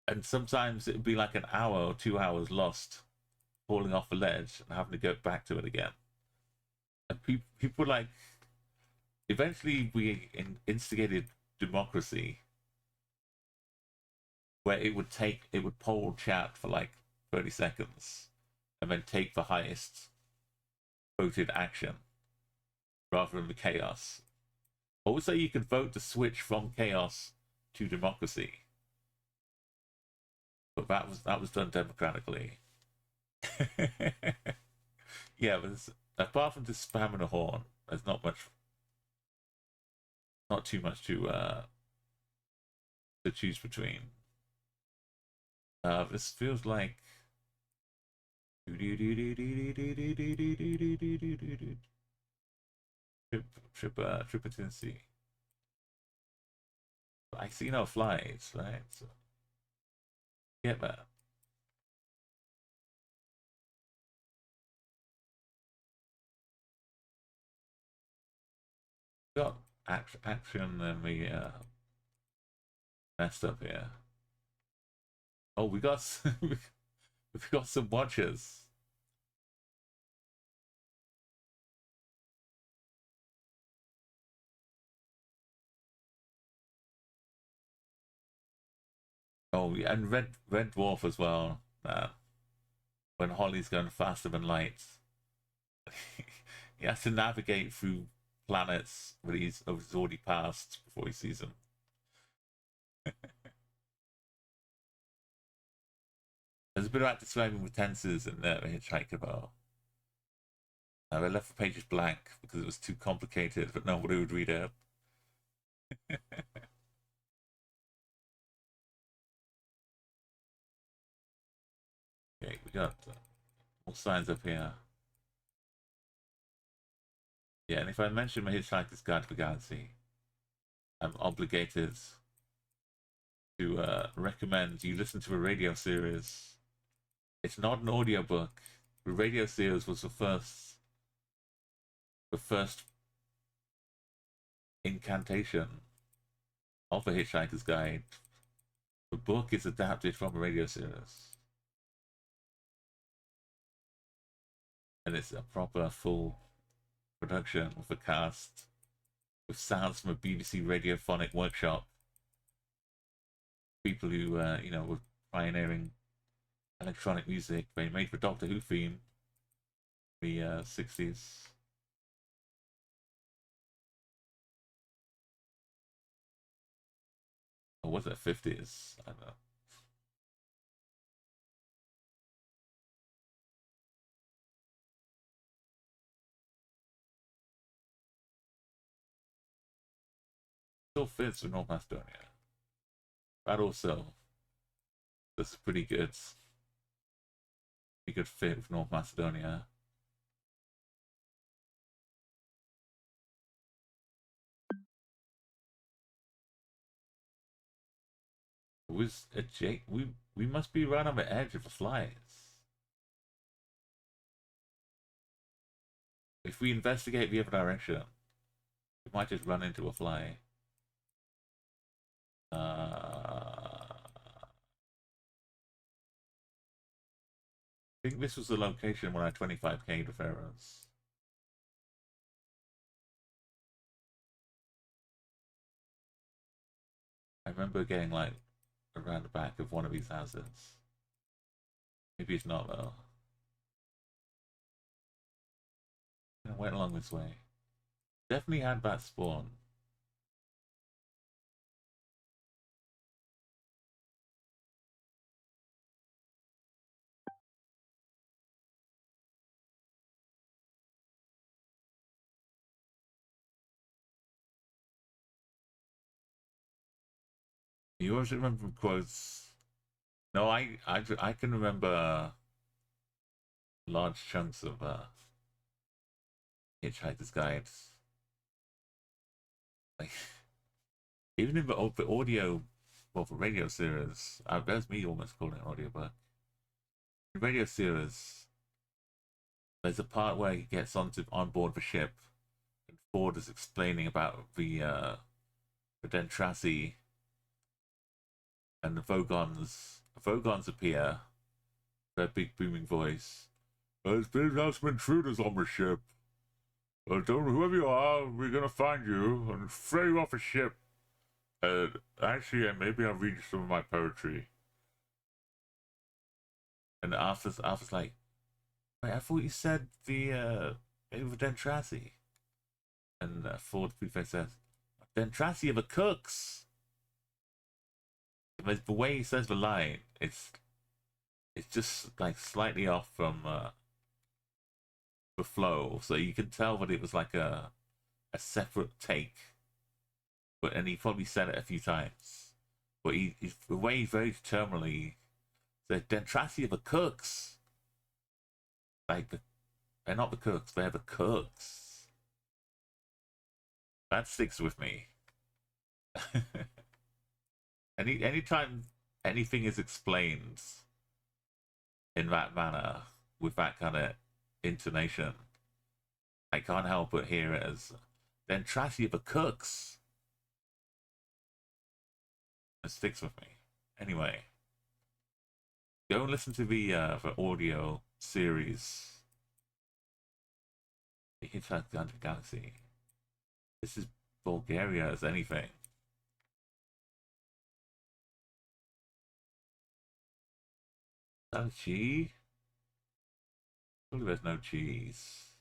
and sometimes it'd be like an hour or 2 hours lost, falling off a ledge and having to go back to it again. And people like eventually we instigated democracy where it would poll chat for like 30 seconds and then take the highest voted action rather than the chaos. Also, you could vote to switch from chaos to democracy, but that was done democratically. Yeah, but apart from just spamming a horn, there's not too much to choose between. This feels like Tripatency. I see no flies, right? So get that. Got action and we messed up here. Oh, we got we've got some watchers. Oh, yeah, and Red Dwarf as well. When Holly's going faster than light, he has to navigate through planets that he's already passed before he sees them. There's a bit about describing the tenses in the Hitchhiker though. I left the pages blank because it was too complicated, but nobody would read it. Okay, we got more signs up here. Yeah, and if I mention my Hitchhiker's Guide to the Galaxy, I'm obligated to recommend you listen to a radio series. It's not an audiobook. The radio series was the first incantation of the Hitchhiker's Guide. The book is adapted from a radio series. And it's a proper full production with a cast, with sounds from a BBC radiophonic workshop. People who, were pioneering electronic music. They made the Doctor Who theme in the 60s. Or was it 50s? I don't know. Still fits for North Macedonia. That also, that's pretty good. Pretty good fit with North Macedonia. It was a Jake. We must be right on the edge of the flies. If we investigate the other direction, we might just run into a fly. I think this was the location when I 25K'd with arrows. I remember getting like around the back of one of these houses. Maybe it's not though. I went along this way. Definitely had that spawn. You always remember quotes. No, I can remember large chunks of Hitchhiker's Guides. Like even in the audio, well, the radio series, there's me almost calling it audiobook. The radio series, there's a part where he gets on board the ship, and Ford is explaining about the Dentrasi and the Vogons. The Vogons appear, their big booming voice. There's been some intruders on the ship. Well, don't, whoever you are, we're gonna find you and throw you off a ship. Actually, maybe I'll read you some of my poetry. And Arthur's like, wait, I thought you said the Dentrasi. And Ford Prefect says, Dentrasi of a cooks. The way he says the line, it's just like slightly off from the flow, so you can tell that it was like a separate take. But and he probably said it a few times. But he's the way he very determinedly said Dentrasi of the cooks. Like they're not the cooks, they're the cooks. That sticks with me. Anytime anything is explained in that manner with that kind of intonation, I can't help but hear it as Dentrasi of the cooks. It sticks with me. Anyway, go and listen to the audio series, The Hitchhiker's Galaxy. This is Bulgaria as anything. Is that a G? Surely there's no G's.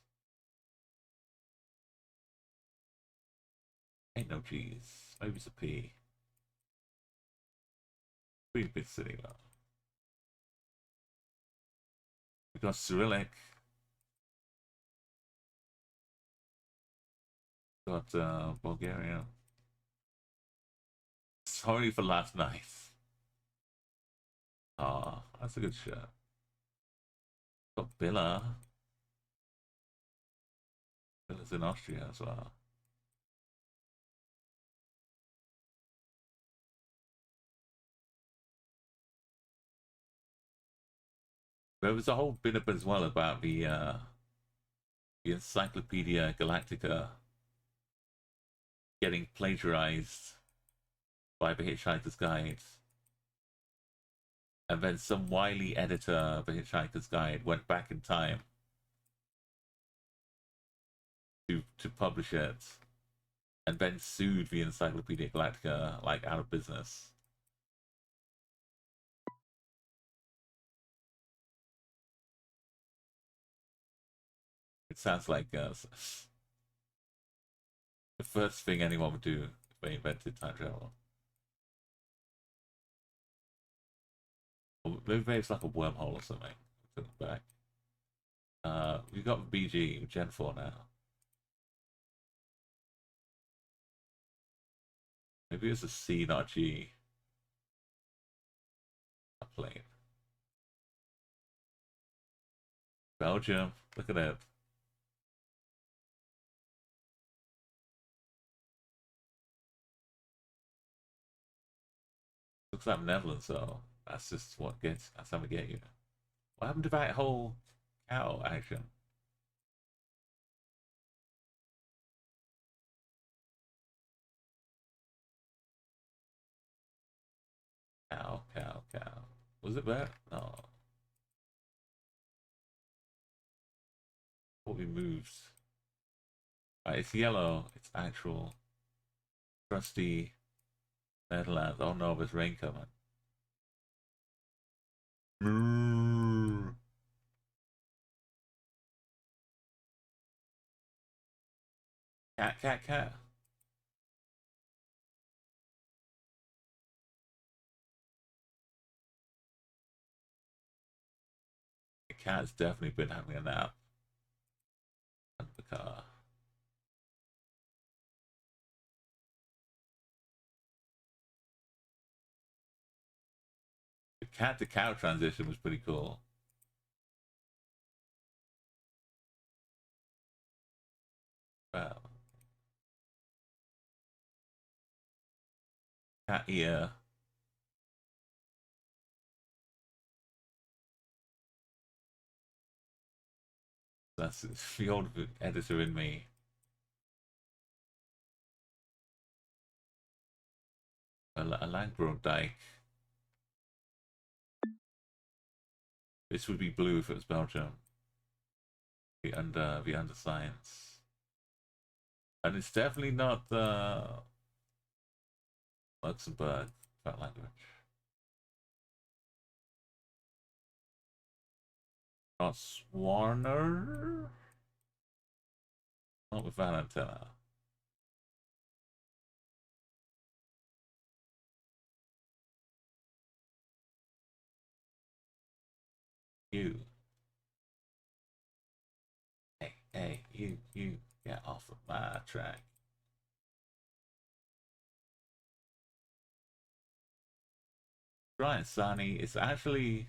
Ain't no G's. Maybe it's a P. Pretty big city though. We got Cyrillic. Got Bulgaria. Sorry for last night. Oh, that's a good shirt. Got Billa. Billa's in Austria as well. There was a whole bit up as well about the Encyclopedia Galactica getting plagiarized by the Hitchhiker's Guide. And then some wily editor of the Hitchhiker's Guide went back in time to publish it, and then sued the Encyclopedia Galactica like out of business. It sounds like the first thing anyone would do if they invented time travel. Or maybe it's like a wormhole or something. Look back. We've got BG, Gen 4 now. Maybe it's a C, not a G. A plane. Belgium, look at it. Looks like Netherlands, though. That's just what gets. That's how we get you. What happened to that whole cow action? Cow, cow, cow. Was it that? No. What we moved. It's yellow. It's actual crusty Netherlands. Oh no, there's rain coming. Moo. Cat, cat, cat. The cat's definitely been having a nap under the car. The cat to cow transition was pretty cool. Wow. Cat ear. That's the old editor in me. A Langbrook Dyke. This would be blue if it was Belgium. The under science. And it's definitely not Luxembourg, that language. Not Swarner? Not with that antenna. You. Hey, you get off of my track. Right, Sani, it's actually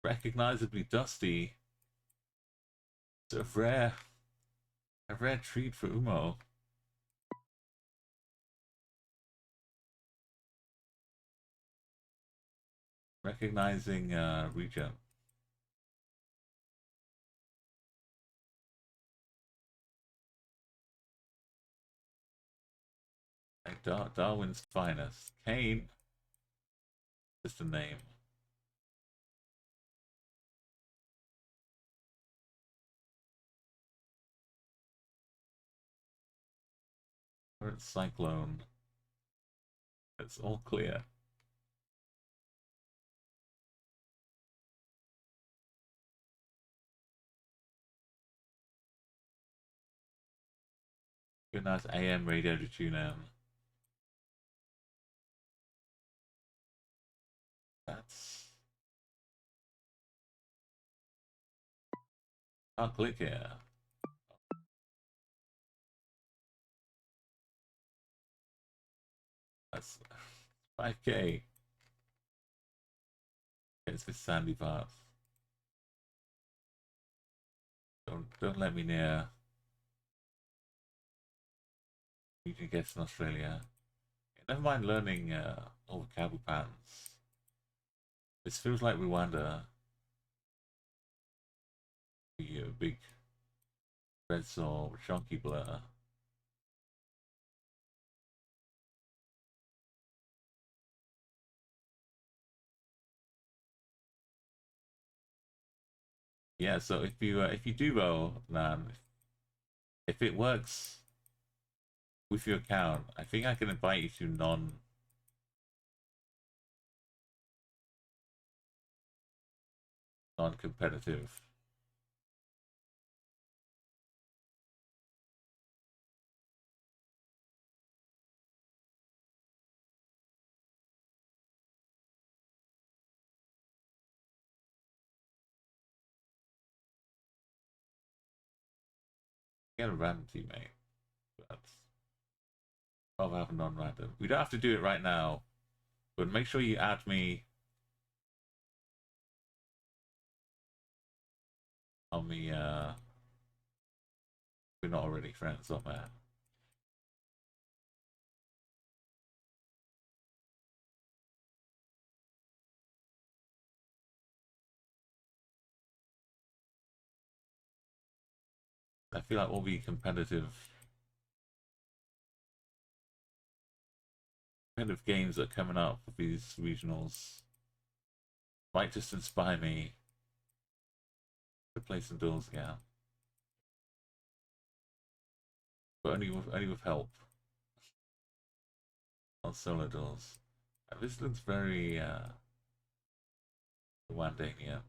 recognizably dusty. It's a rare treat for Umo. Recognizing region. Like Darwin's finest. Kane, just a name. Current cyclone. It's all clear. Good nice AM radio to tune in. That's... Can't click here. That's 5K. It's this sandy path. Don't let me near. You can guess in Australia. Never mind learning all the Kabu patterns. This feels like Rwanda. The big red saw chunky blur. Yeah, so if you do though, man, if it works with your account, I think I can invite you to non-competitive. Get a random teammate. That's rather have a non-random. We don't have to do it right now, but make sure you add me on the we're not already friends on there. I feel like all the competitive kind of games that are coming up with these regionals might just inspire me to play some duels again. But only with help. Not solo duels. This looks very Rwandanian.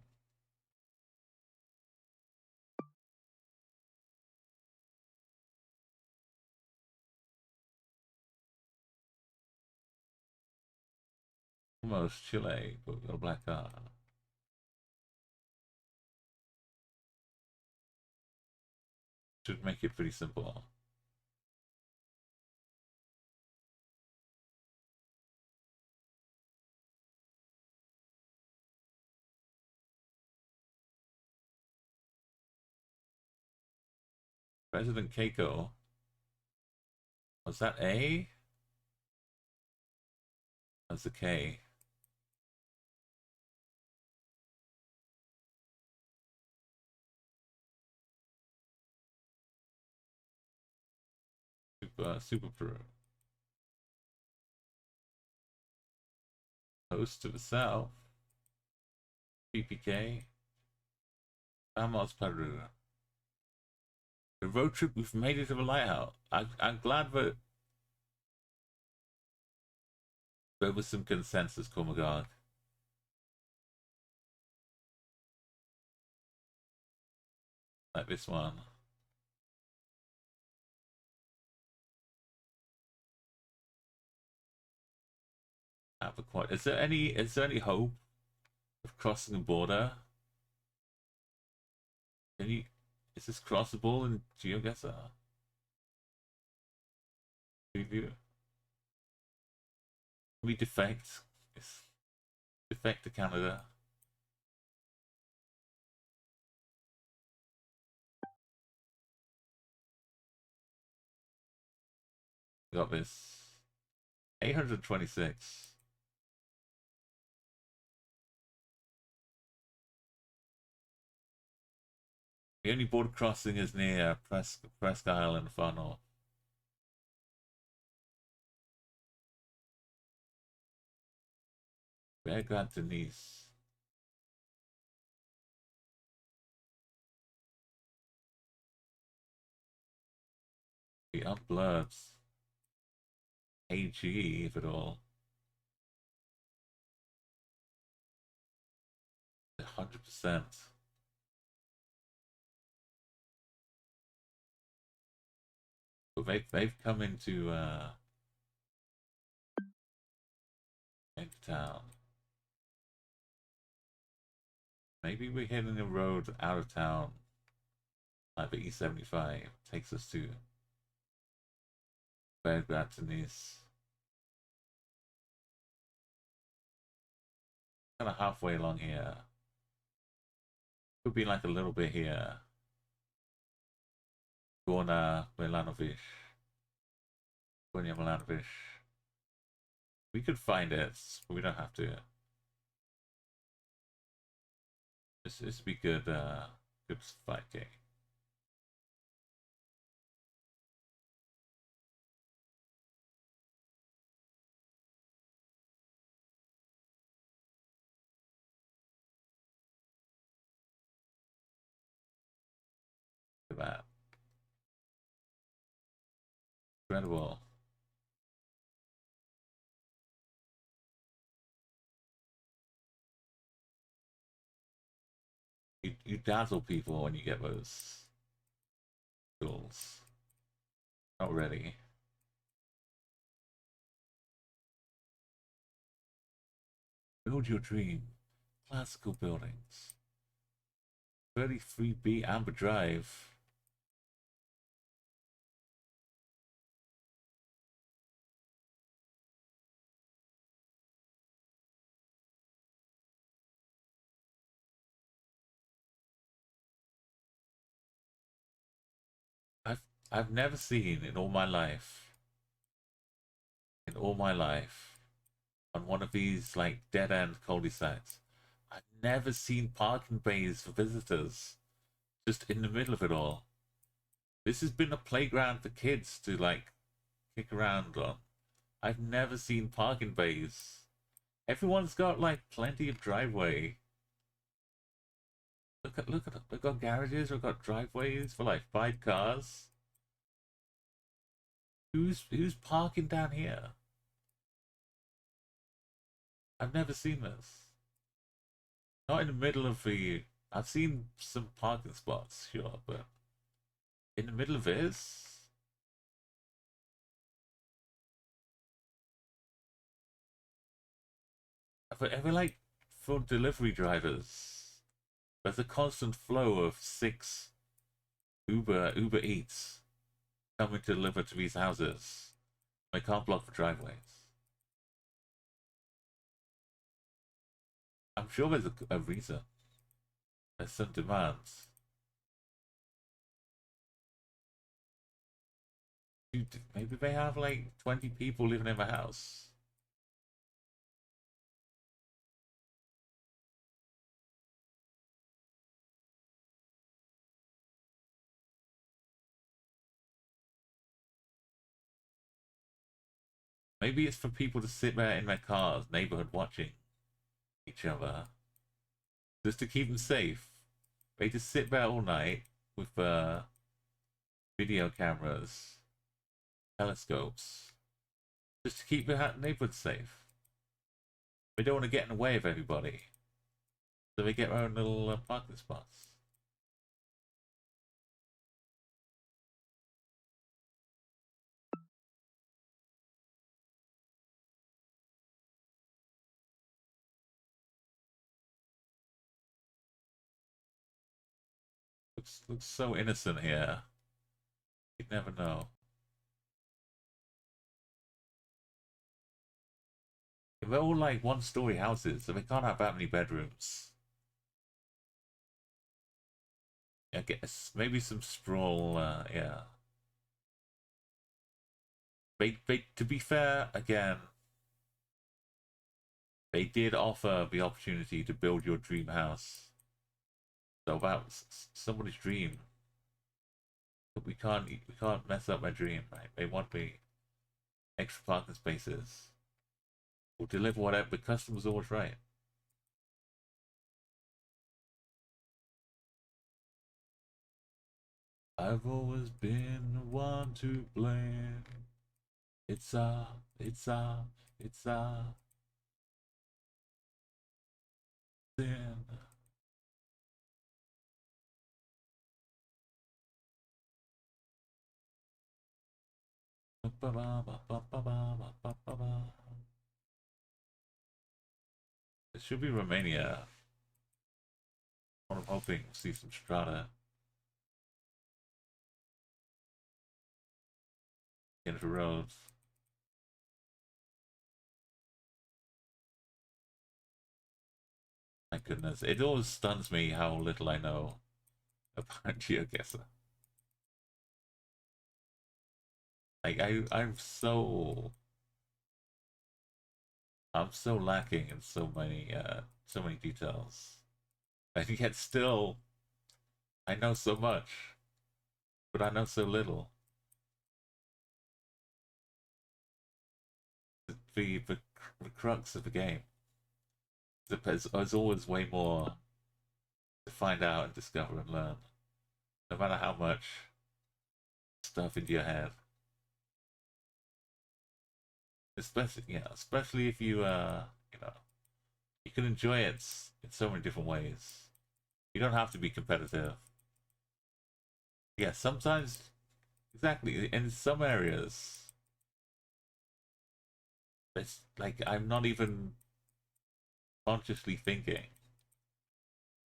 Almost Chile, but with a black art. Should make it pretty simple. President Keiko. Was that A? That's a K. Super Peru. Host to the south. PPK. Vamos Peru. The road trip, we've made it to the lighthouse. I'm glad that there was some consensus, Cormagog. Like this one. Is there any hope of crossing the border? Can you is this crossable in GeoGuessr? Preview? We defect. It's defect to Canada. Got this. 826. The only border crossing is near Presque Isle far north. Belgrade to Nice. The unblurred AG, if at all. 100%. But they've come into town. Maybe we're hitting a road out of town. Like the E75 takes us to Belgrade to Nice. Kind of halfway along here. Could be like a little bit here. Gorna Milanovic. Gorna Milanovic. We could find it, but we don't have to. This would be good, good 5K. Look at that. Incredible. You dazzle people when you get those tools. Not ready. Build your dream. Classical buildings. 33B Amber Drive. I've never seen in all my life, on one of these like dead end cul-de-sacs, I've never seen parking bays for visitors just in the middle of it all. This has been a playground for kids to like kick around on. I've never seen parking bays. Everyone's got like plenty of driveway. Look at it. We've got garages, we've got driveways for like 5 cars. Who's parking down here? I've never seen this. Not in the middle of the... I've seen some parking spots, sure, but in the middle of this? Ever like for delivery drivers, there's a constant flow of 6 Uber Eats coming to deliver to these houses. They can't block the driveways. I'm sure there's a reason. There's some demands. Dude, maybe they have like 20 people living in the house. Maybe it's for people to sit there in their cars, neighborhood watching each other. Just to keep them safe. They just sit there all night with video cameras, telescopes, just to keep the neighborhood safe. We don't want to get in the way of everybody, so we get our own little parking spots. Looks so innocent here. You'd never know. They're all like one-story houses, so they can't have that many bedrooms. I guess maybe some sprawl. Yeah. To be fair, again, they did offer the opportunity to build your dream house. So about somebody's dream, but we can't mess up my dream, right? They want me extra parking spaces. We'll deliver whatever. The customer's always right. I've always been the one to blame. It's it's sin. It should be Romania. I'm hoping we'll see some strata into roads. My goodness, it always stuns me how little I know about GeoGuessr. Like I'm so lacking in so many details. And yet still I know so much, but I know so little. The crux of the game. There's always way more to find out and discover and learn, no matter how much stuff into your head. Especially if you know, you can enjoy it in so many different ways. You don't have to be competitive. Yeah, sometimes exactly in some areas, it's like I'm not even consciously thinking.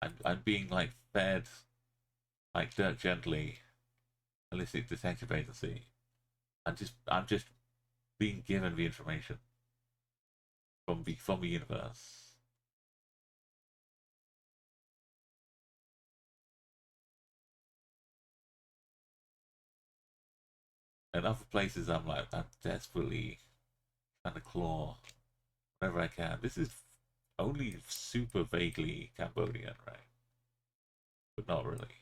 I'm being like fed like dirt gently, illicit detective agency. I'm just being given the information from the universe. And other places I'm desperately trying to claw wherever I can. This is only super vaguely Cambodian, right? But not really.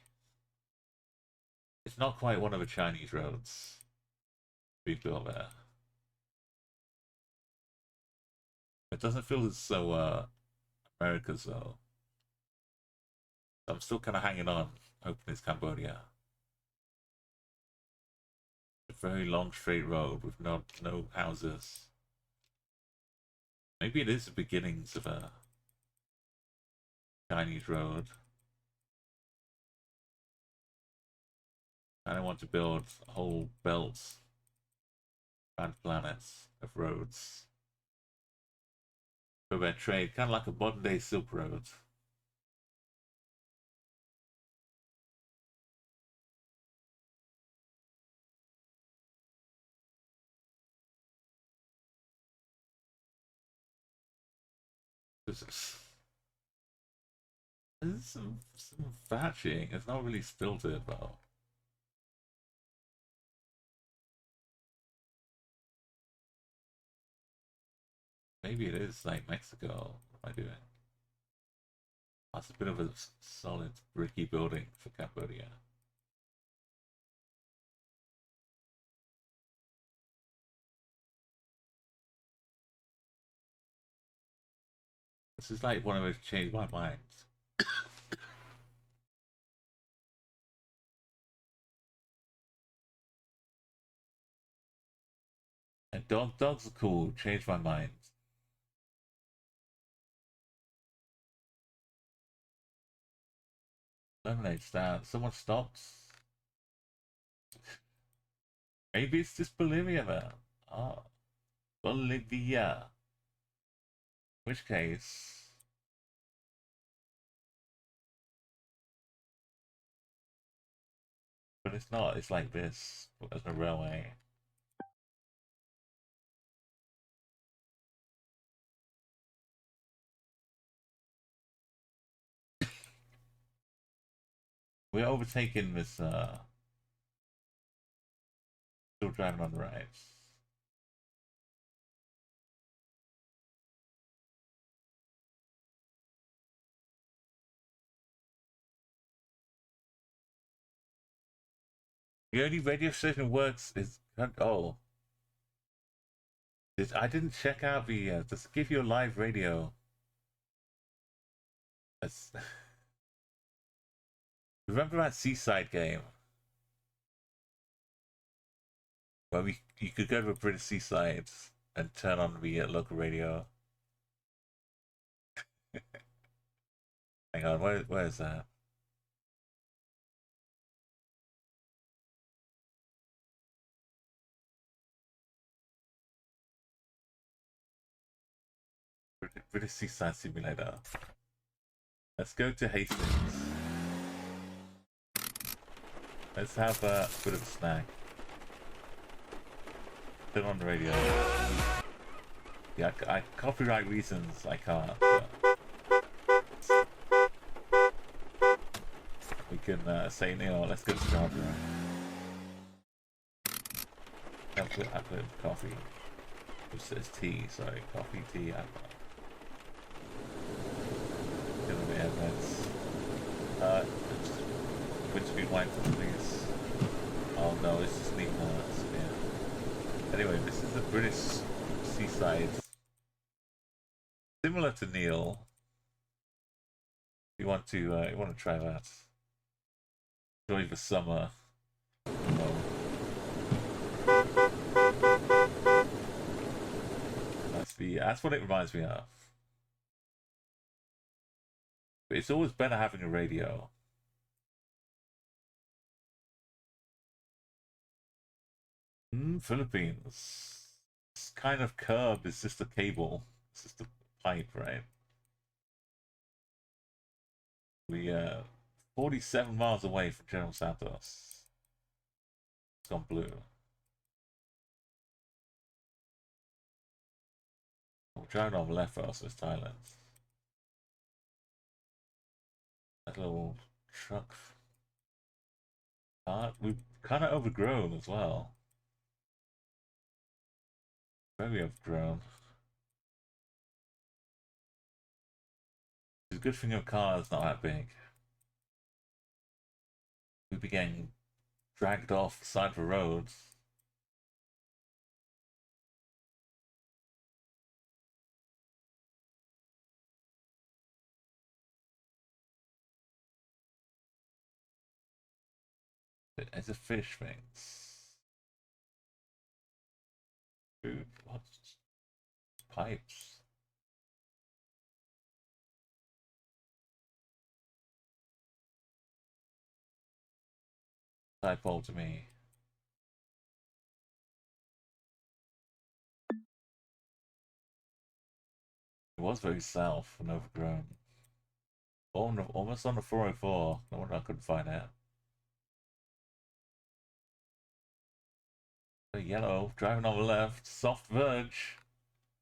It's not quite one of the Chinese roads we built there. It doesn't feel as so America's though. I'm still kind of hanging on, hoping it's Cambodia. A very long straight road with no houses. Maybe it is the beginnings of a Chinese road. I don't want to build whole belts and planets of roads for their trade, kind of like a modern day Silk Road. There's some thatching. It's not really stilted though. Maybe it is like Mexico. What am I doing? That's a bit of a solid bricky building for Cambodia. This is like one of those changed my mind. Dogs are cool. Changed my mind. Lemonade stand. Someone stopped. Maybe it's just Bolivia then. Oh, Bolivia. In which case, but it's not. It's like this. There's no railway. We're overtaking this. Still driving on the right. The only radio station works is oh. I didn't check out the. Does it give you a live radio? That's, remember that Seaside game where you could go to a British Seaside and turn on the local radio? Hang on, where is that? British Seaside Simulator. Let's go to Hastings. Let's have a bit of a snack. Turn on the radio. Yeah, copyright reasons I can't. But we can say, let's go to Scarborough. Have a bit of coffee. It's tea, sorry. Coffee, tea, alcohol. Get on the airbags. Windscreen wiper, please. Oh no, it's just leaving us. Yeah. Anyway, this is the British Seaside. Similar to Neil. You want to try that? Enjoy the summer. That's what it reminds me of. But it's always better having a radio. Philippines. It's kind of curved. It's just a cable. It's just a pipe, right? We 47 miles away from General Santos. It's gone blue. We're driving on the left first, it's Thailand. That little truck. We've kind of overgrown as well. Very overgrown. It's a good thing your car is not that big. We'd be getting dragged off the side of the roads. It's a fish things. Food, what? Pipes. Dipole to me. It was very south and overgrown. Almost on the 404. No wonder I couldn't find it. Yellow, driving on the left, soft verge.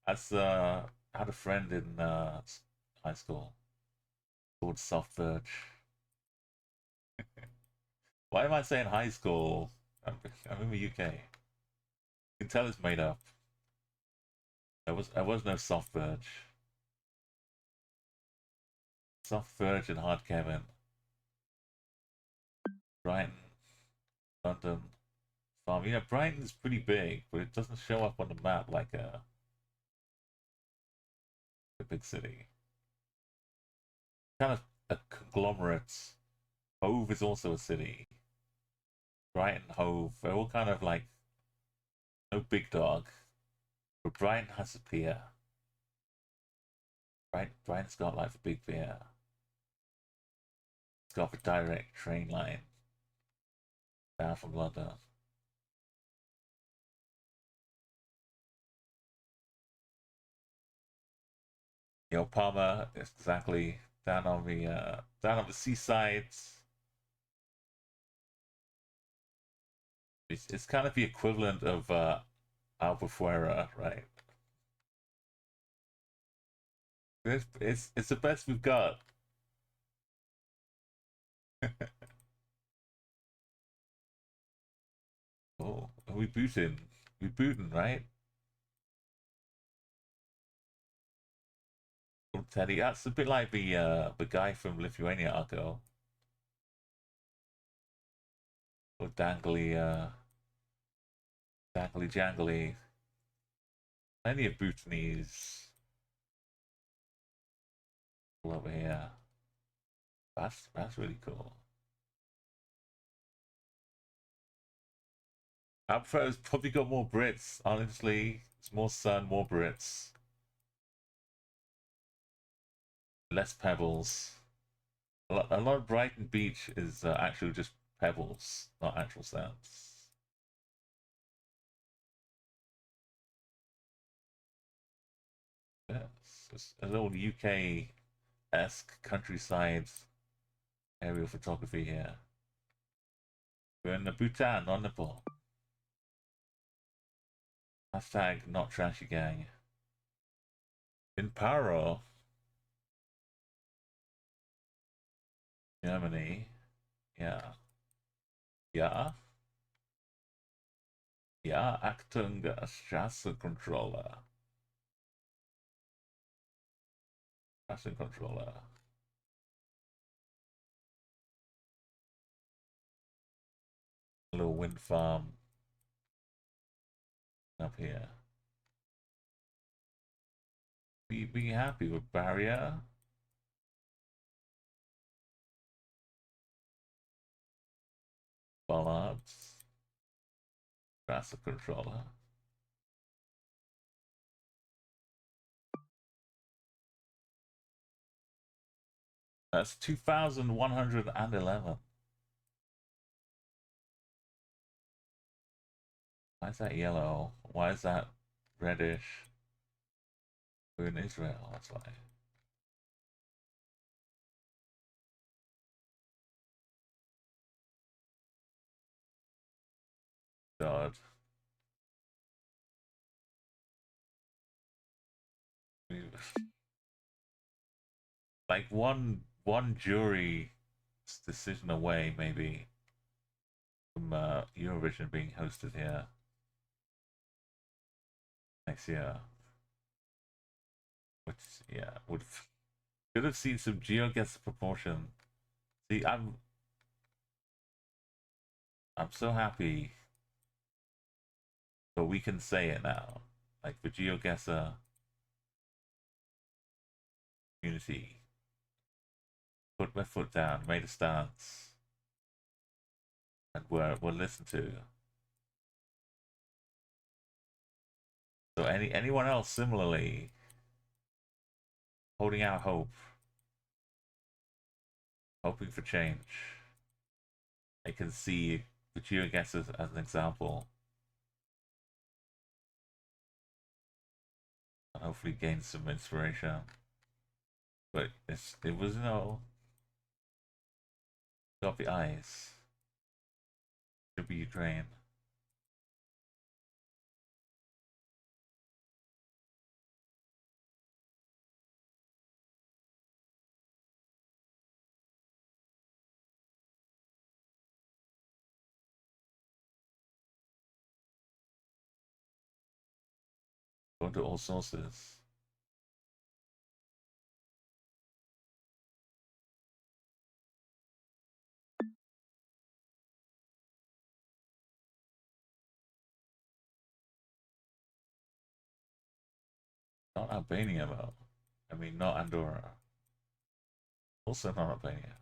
That's I had a friend in high school called Soft Verge. Why am I saying high school? I'm in the UK. You can tell it's made up. I was no Soft Verge. Soft Verge and Hard Kevin. Brighton, London, Farm. Yeah, Brighton's pretty big, but it doesn't show up on the map like a big city. Kind of a conglomerate. Hove is also a city. Brighton, Hove, they're all kind of like no big dog. But Brian has a pier. Brian's got like a big pier. It's got a direct train line down from London. Palmer is exactly down on the seaside. It's kind of the equivalent of Albufera, right? It's the best we've got. Oh, we booting. We booting, right? From Teddy. That's a bit like the guy from Lithuania, Arco. Or dangly jangly. Plenty of Bhutanese over here. That's really cool. Alpha's probably got more Brits, honestly. It's more sun, more Brits. Less pebbles. A lot of Brighton Beach is actually just pebbles, not actual sands. Yes, it's a little UK-esque countryside aerial photography here. We're in the Bhutan, on Nepal. Hashtag not trashy gang. In Paro, Germany. Yeah. Ja. Ja, Achtung, Straßencontroller. Straßencontroller. A little wind farm up here. Be happy with barrier. Bollards. Straßencontroller. That's 2,111. Why is that yellow? Why is that reddish? We're in Israel, that's why. God. Like one jury decision away, maybe, from Eurovision being hosted here next year. Which, yeah, could have seen some GeoGuessr proportion. See, I'm so happy, but we can say it now. Like the GeoGuessr community put their foot down, made a stance, and were listened to. So anyone else similarly holding out hope, hoping for change. I can see the GeoGuessr as an example, and hopefully gain some inspiration. But it was got the eyes. Should be Ukraine. Go to all sources. Not Albania though. I mean, not Andorra. Also not Albania.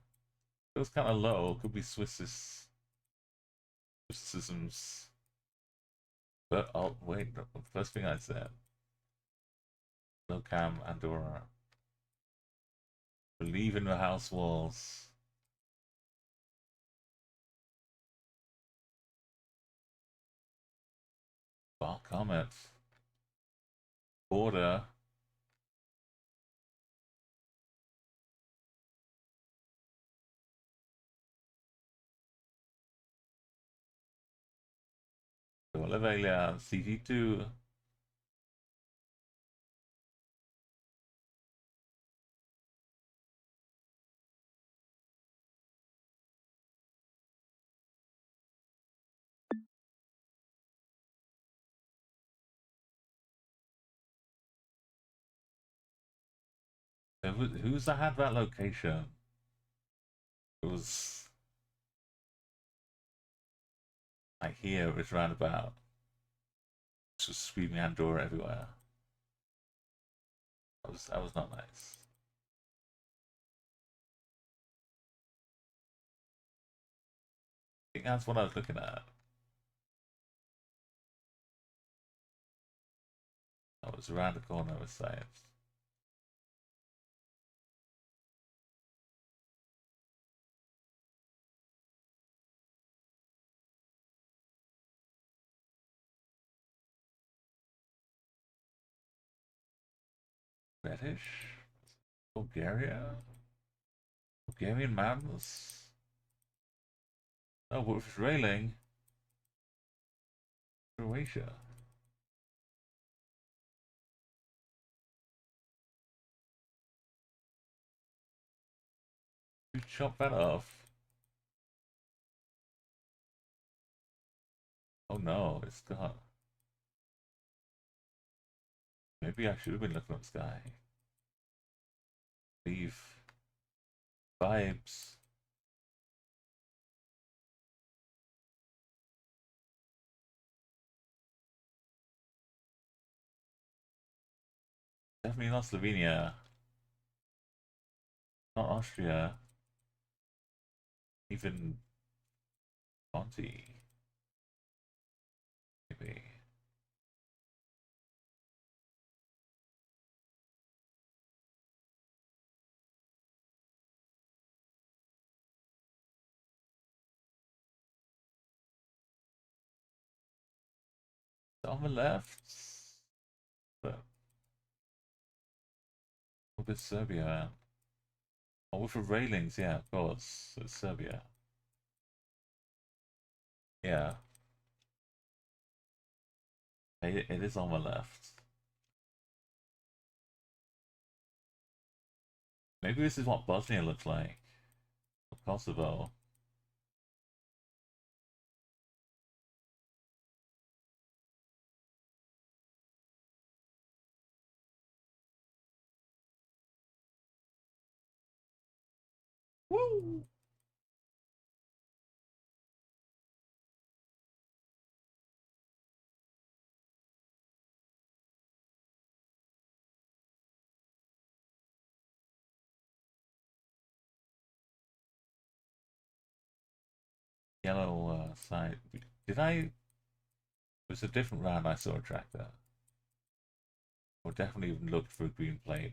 It was kind of low. Could be Swissisms. But oh wait, the first thing I said. Locam Andorra. Believe in the house walls. Bar Comet. Border. Olevelia. CT2. Who's that had that location? It was like here, it was roundabout. Just screaming Andorra everywhere. That was not nice. I think that's what I was looking at. I was around the corner with science. Reddish? Bulgaria? Bulgarian mountains? Oh, but if it's railing, Croatia. You chop that off. Oh no, it's got. Maybe I should have been looking at the sky. Leave. Vibes. Definitely not Slovenia. Not Austria. Even Monty. Maybe. On the left. But what is Serbia? Oh, with the railings, yeah, of course. It's Serbia. Yeah. It is on the left. Maybe this is what Bosnia looks like. Or Kosovo. Woo! Yellow side. Did I? It was a different round I saw a tractor. Or definitely even looked for a green plate.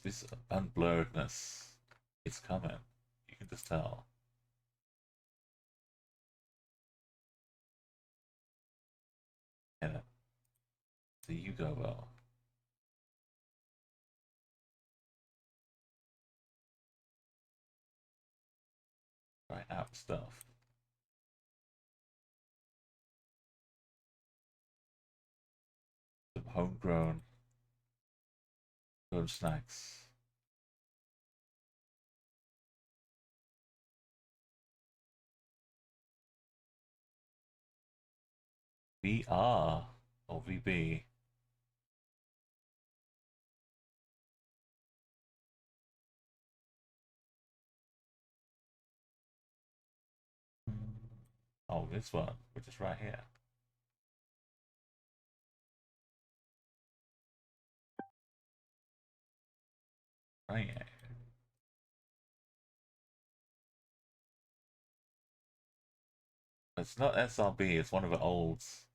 This unblurredness. It's coming. You can just tell. Yeah. So you go well. Right app stuff. Some homegrown grown snacks. VR or VB. Oh, this one, which is right here. Right here. It's not SRB, it's one of the olds.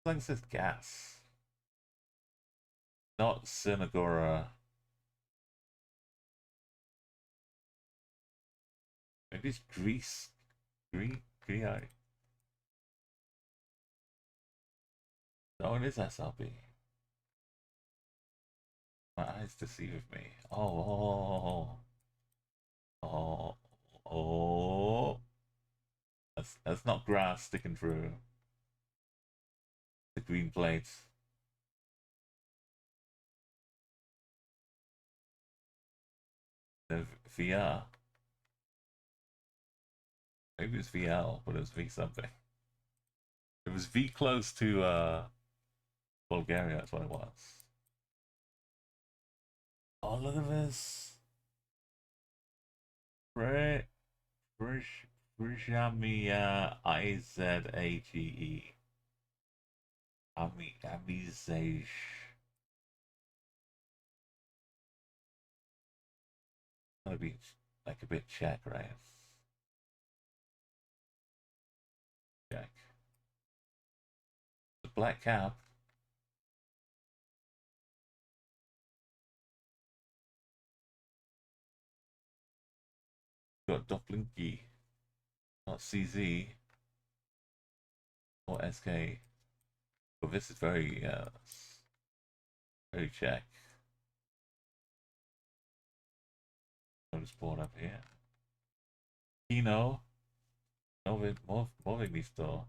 I think it says gas. Not Sinagora. Maybe it's Greece. Greece? No, it is SRB. My eyes deceive me. Oh, oh, oh, oh. That's not grass sticking through the green plates. The VR. Maybe it's VL, but it was V something. It was V close to Bulgaria, that's what it was. Oh, look at this. Frishamia Izage. Amizage. That'd be like a bit Czech, right? Czech. The black cap. Got Doplinki. Not CZ. Or SK. But this is very, very Czech. I'll just pull it up here. Kino. Novi misto.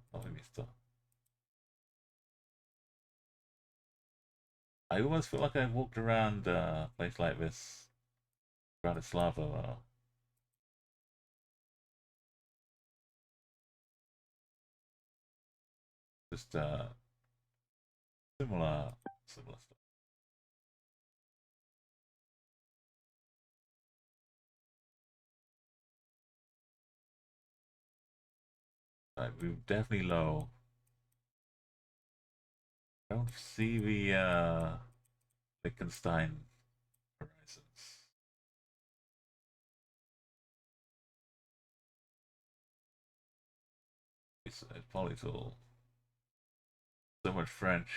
I almost feel like I walked around a place like this, Bratislava. Just similar stuff. Right, we're definitely low. I don't see the Liechtenstein horizons. It's polytool. So much French.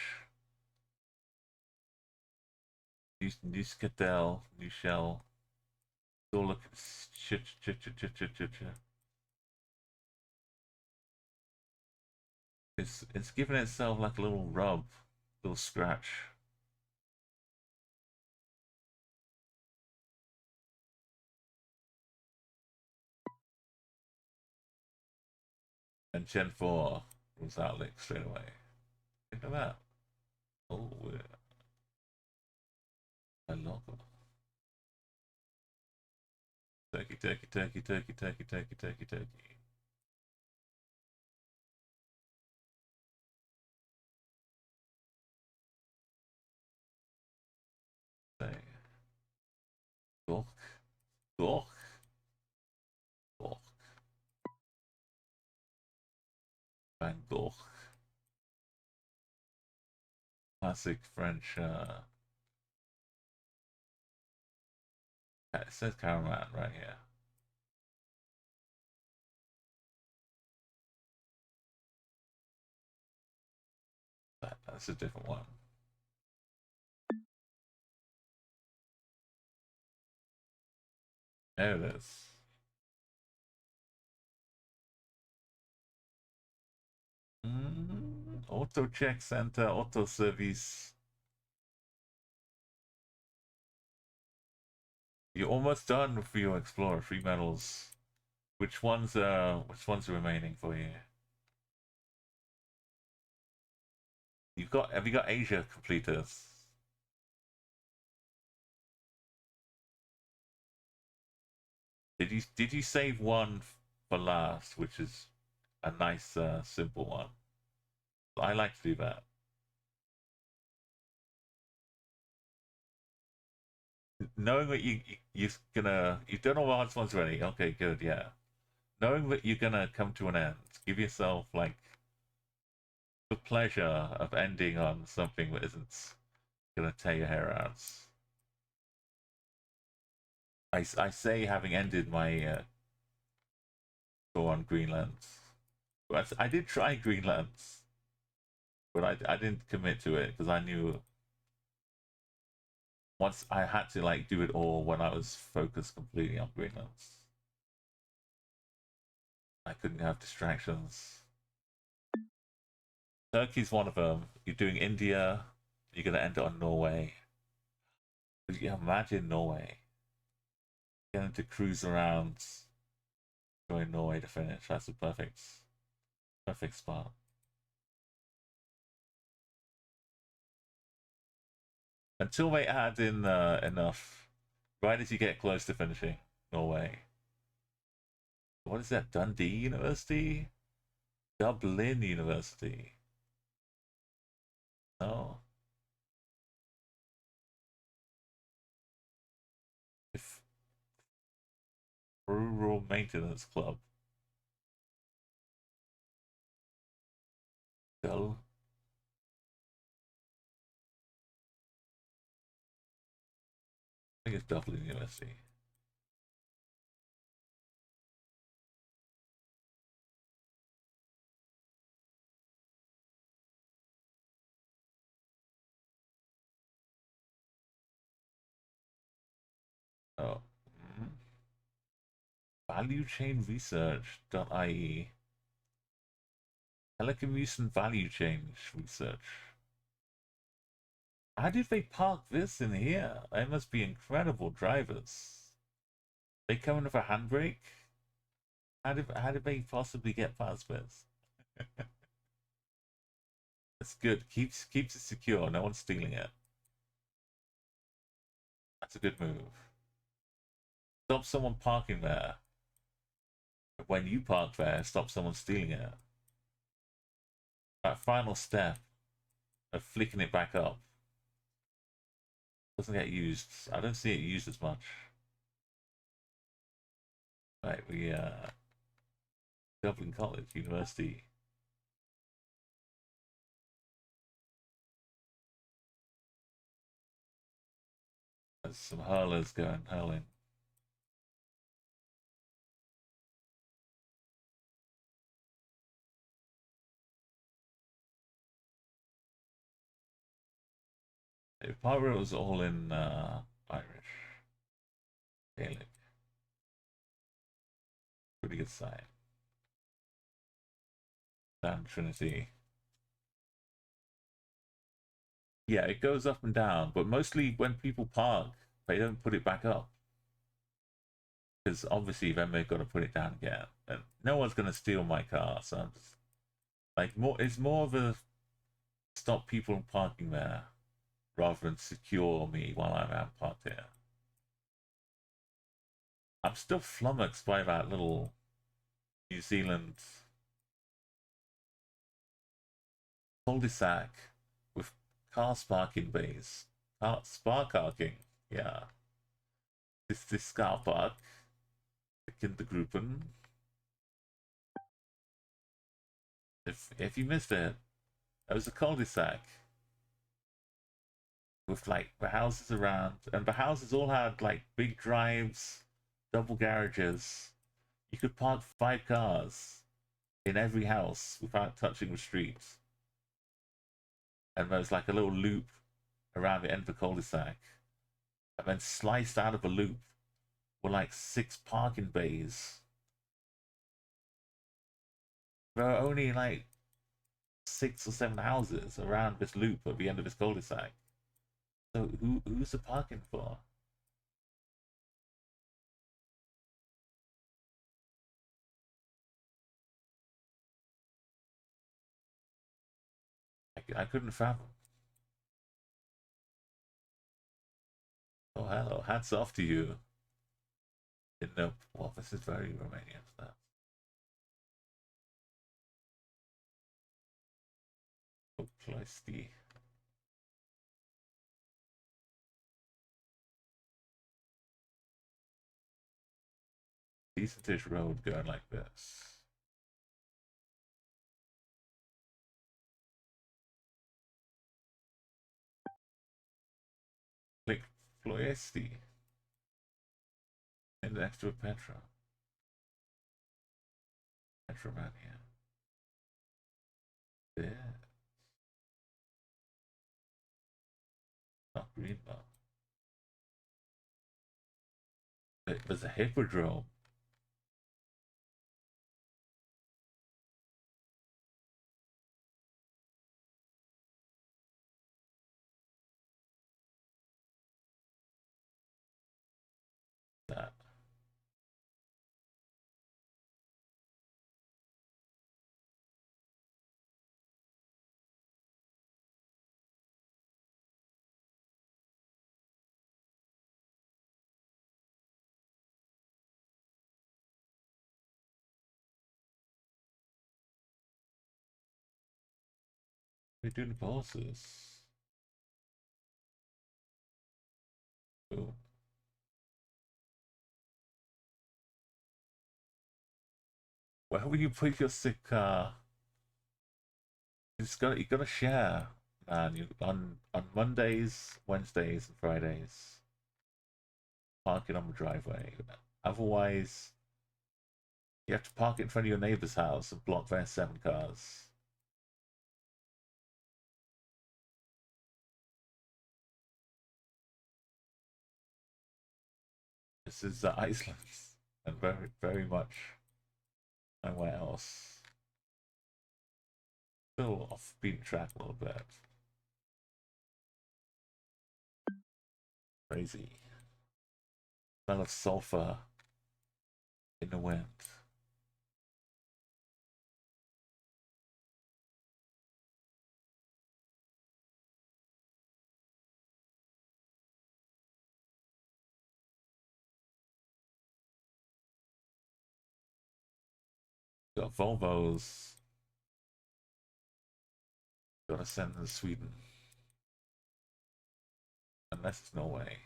Newscatel, New Shell. Still look. It's giving itself like a little rub, little scratch. And Gen 4 was out like straight away. Think of that. Oh, I love it. Turkey. Say, Gork, Gork, Gork, Van Gogh. Classic French. It says Caraman right here. That's a different one. There it is. Auto check center, auto service. You're almost done with your Explorer. 3 medals. Which ones are remaining for you? Have you got Asia completed? Did you save one for last, which is a nice simple one? I like to do that. Knowing that you've done all the hard ones already. Okay, good, yeah. Knowing that you're gonna come to an end, give yourself like the pleasure of ending on something that isn't gonna tear your hair out. I say having ended my tour on Greenland. But I did try Greenland, but I didn't commit to it because I knew once I had to like do it all when I was focused completely on Greenland. I couldn't have distractions. Turkey's one of them. You're doing India, you're gonna end it on Norway. But you imagine Norway getting to cruise around, going Norway to finish. That's a perfect spot. Until they add in enough, right as you get close to finishing Norway. What is that? Dundee University? Dublin University? No. If Rural Maintenance Club. Dull. I think it's Dublin University. Oh. Mm. ValueChainResearch.ie. Telecommuting value chain research. How did they park this in here? They must be incredible drivers. They come in with a handbrake? How did they possibly get past this? That's good. Keeps it secure. No one's stealing it. That's a good move. Stop someone parking there. When you park there, stop someone stealing it. That final step of flicking it back up doesn't get used. I don't see it used as much. Right, we Dublin College, University. There's some hurlers going hurling. If I were, it was all in Irish. Gaelic. Pretty good sign. Down Trinity. Yeah, it goes up and down, but mostly when people park, they don't put it back up. Because obviously then they've got to put it down again. And no one's gonna steal my car, so I'm just like it's more of a stop people from parking there rather than secure me while I'm out parked here. I'm still flummoxed by that little New Zealand cul-de-sac with car parking bays. Car parking, yeah. This car park, the Kindergruppen. If you missed it, it was a cul-de-sac with like the houses around, and the houses all had like big drives, double garages. You could park 5 cars in every house without touching the street. And there was like a little loop around the end of the cul-de-sac. And then sliced out of a loop were like 6 parking bays. There are only like 6 or 7 houses around this loop at the end of this cul-de-sac. So who's the parking for? I couldn't fathom. Oh, hello. Hats off to you. Didn't know. Well, this is very Romanian stuff. Oh, Cloisty. Decentish road going like this. Click Ploiesti. And next to a Petra. Petramania. Yeah. Not Greenlaw. There's a hippodrome. That. We're doing bosses. Boom. Where will you put your sick car? You gotta share, man. You on Mondays, Wednesdays, and Fridays. Park it on the driveway. Otherwise, you have to park it in front of your neighbor's house and block their 7 cars. This is Iceland, and very much nowhere else. Still off beaten track a little bit. Crazy. Smell of sulfur in the wind. Got Volvos. Gotta send them to Sweden. Unless it's Norway.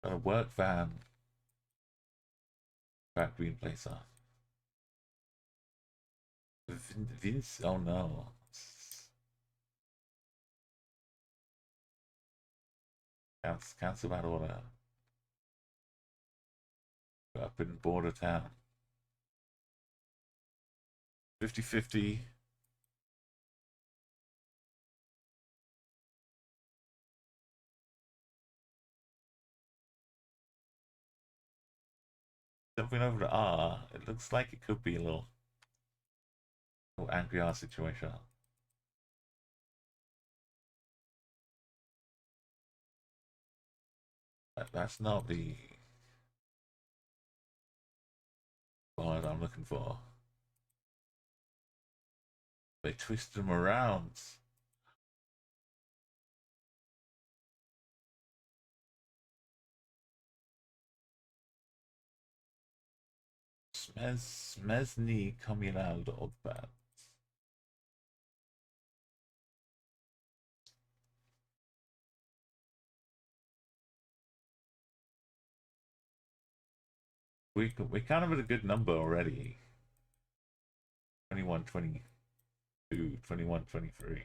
Got a work van. Back green placer. Vince, oh no. Cancel that order. Up in border town. 50-50. Jumping over to R, it looks like it could be a little angry R situation. That's not the word I'm looking for. They twist them around. Smesny Communal Odbad. We kind of at a good number already. 21, 22, 21, 23.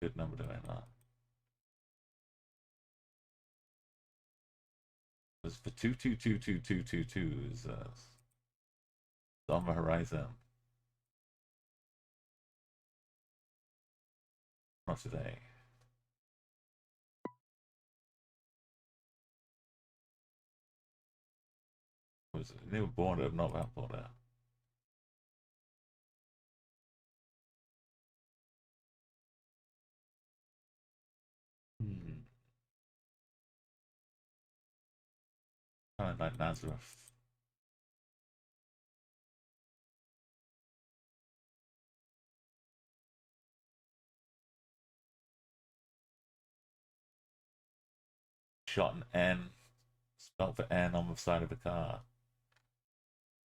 Good number to end on. It's the 222222 is on the horizon. Not today. Was near border, not that border. Kind of like Nazareth. Shot an N, spelt the N on the side of the car.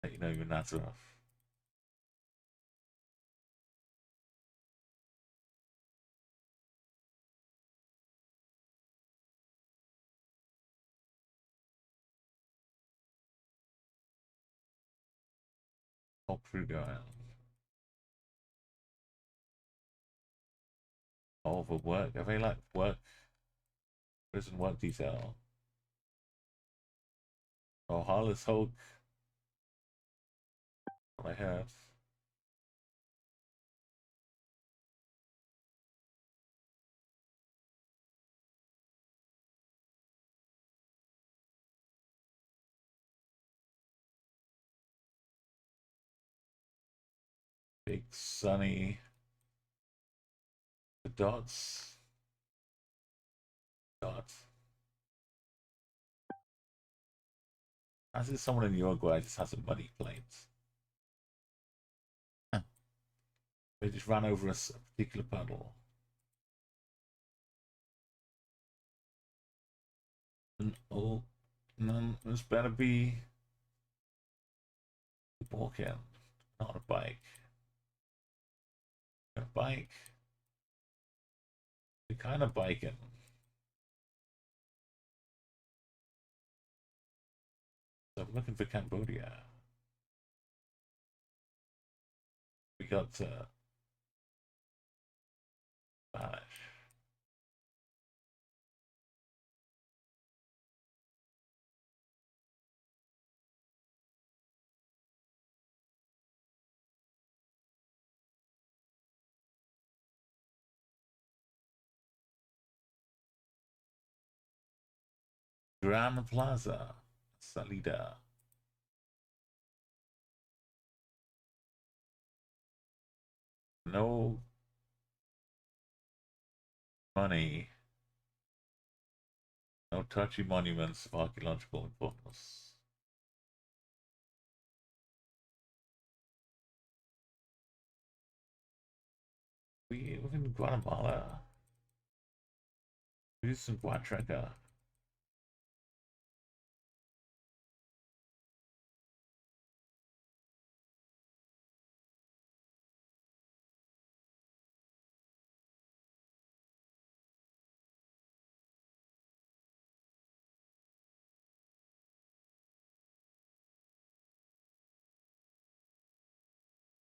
Let you know you're Nazareth. Pop through going. Oh, for work. Have they like work? Prison work detail. Oh, Harless Hulk. What I heard. Big Sunny. The dots. Dots. As if someone in Uruguay just has a money plate. They just ran over a particular puddle. And oh, no, this better be walking, not a bike. A bike. We're kind of biking. So I'm looking for Cambodia. We got Spanish. Grand Plaza. Salida. No money. No touchy monuments of archaeological importance. We live in Guatemala. We do some Guatraca.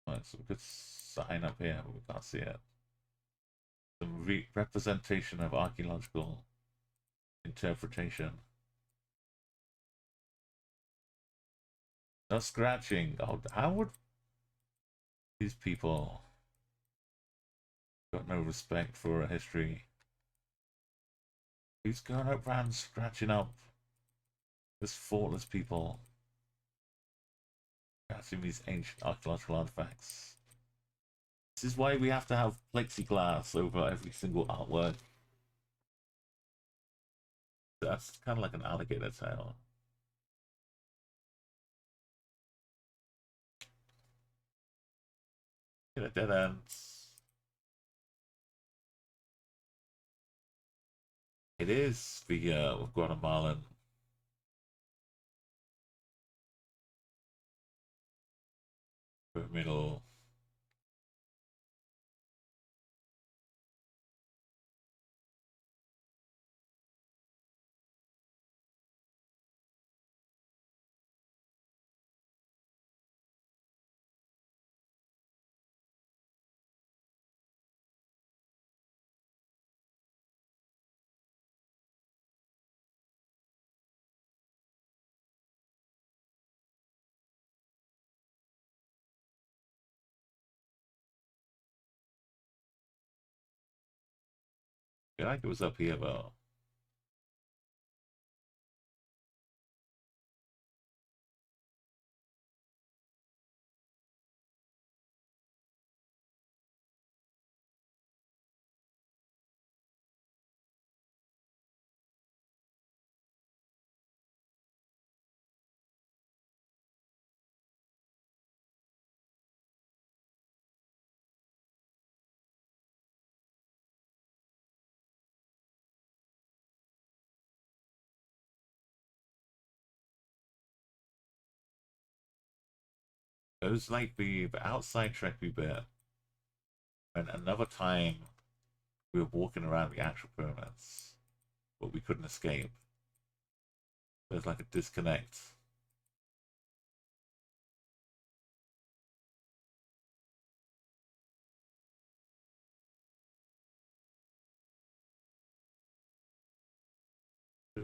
Right, so we could sign up here, but we can't see it. Some representation of archaeological interpretation. No scratching. Oh, how would these people got no respect for a history? Who's going around scratching up this thoughtless people? Scratching these ancient archaeological artifacts. This is why we have to have plexiglass over every single artwork. That's kind of like an alligator tail. Get a dead end. It is the Guatemalan. Middle. I feel like it was up here though. It was like the outside Trekkie bit. And another time we were walking around the actual pyramids, but we couldn't escape. There's like a disconnect.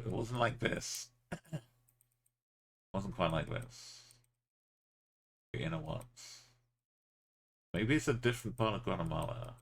It wasn't like this. It wasn't quite like this. You know what? Maybe it's a different part of Guatemala.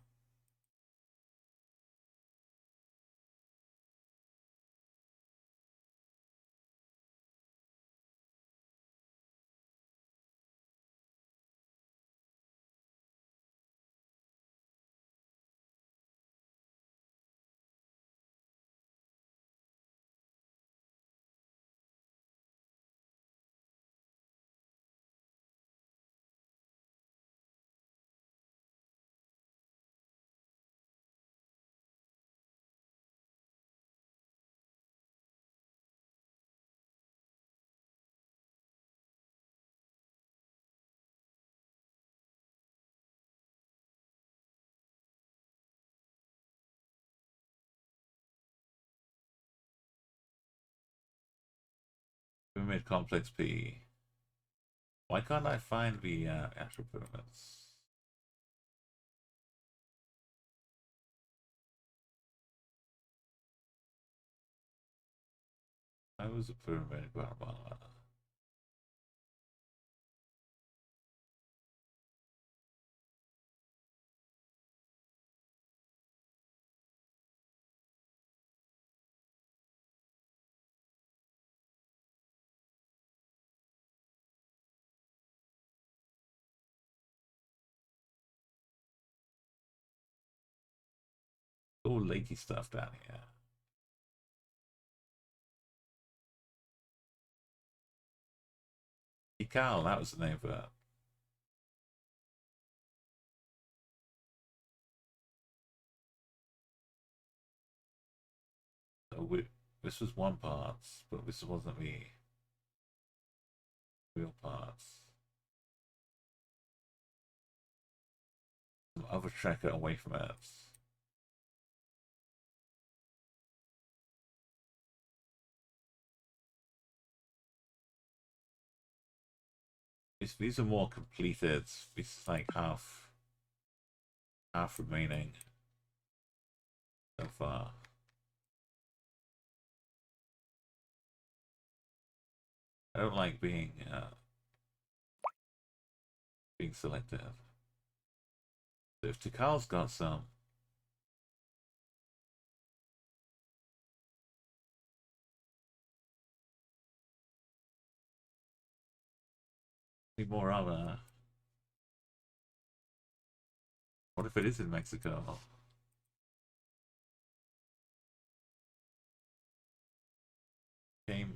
Pyramid Complex P. Why can't I find the actual pyramids? I was a pyramid in Guatemala. All lakey stuff down here. Tikal, that was the name for that. So this was one part, but this wasn't the real parts. Some other tracker away from it. These are more completed. This is like half remaining so far. I don't like being selective. So if Tikal's got some, need more other. What if it is in Mexico? Game.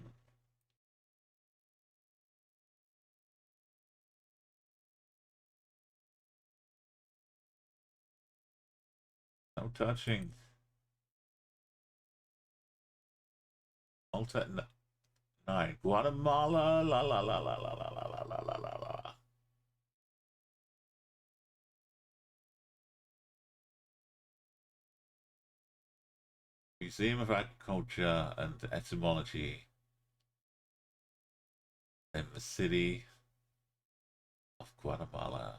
No touching. Malta 9. Guatemala. La la la la la la la la la la la la. Museum of Agriculture and Etymology in the city of Guatemala.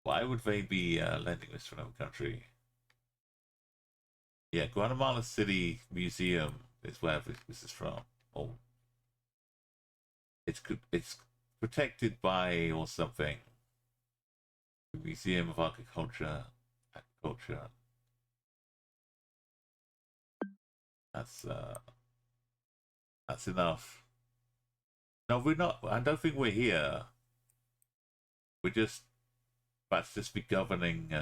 Why would they be lending this to another country? Yeah, Guatemala City Museum is where this is from. Oh, it's protected by or something. The Museum of Agriculture. That's enough. No, we're not. I don't think we're here. We're just. That's just be governing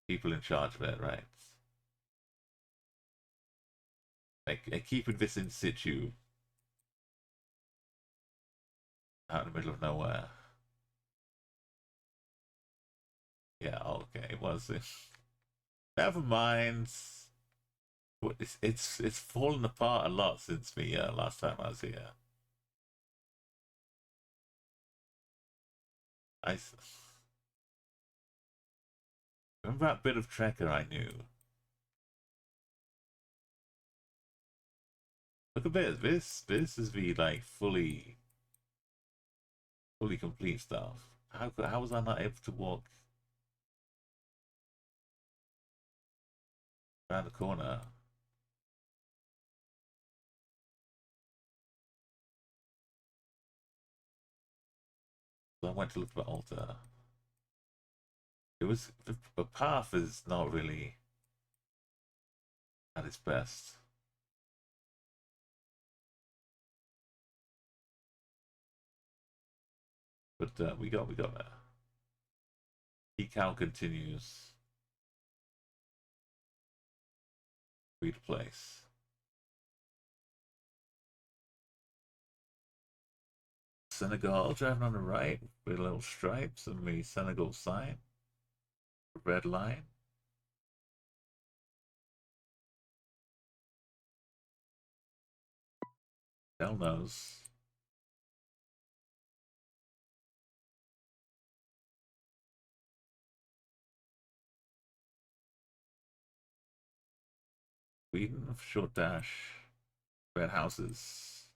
people in charge of it, right? Like keeping this in situ out in the middle of nowhere. Yeah, okay, it was. Never mind. It's fallen apart a lot since the last time I was here. I remember that bit of tracker I knew. Look at this. This is the like fully complete stuff. How was I not able to walk? Around the corner. So I went to look for the altar. It was the path is not really at its best. But we got there. Decal continues. Read place. Senegal driving on the right with little stripes and the Senegal sign. Red line. Hell knows. Sweden, short dash. Red houses.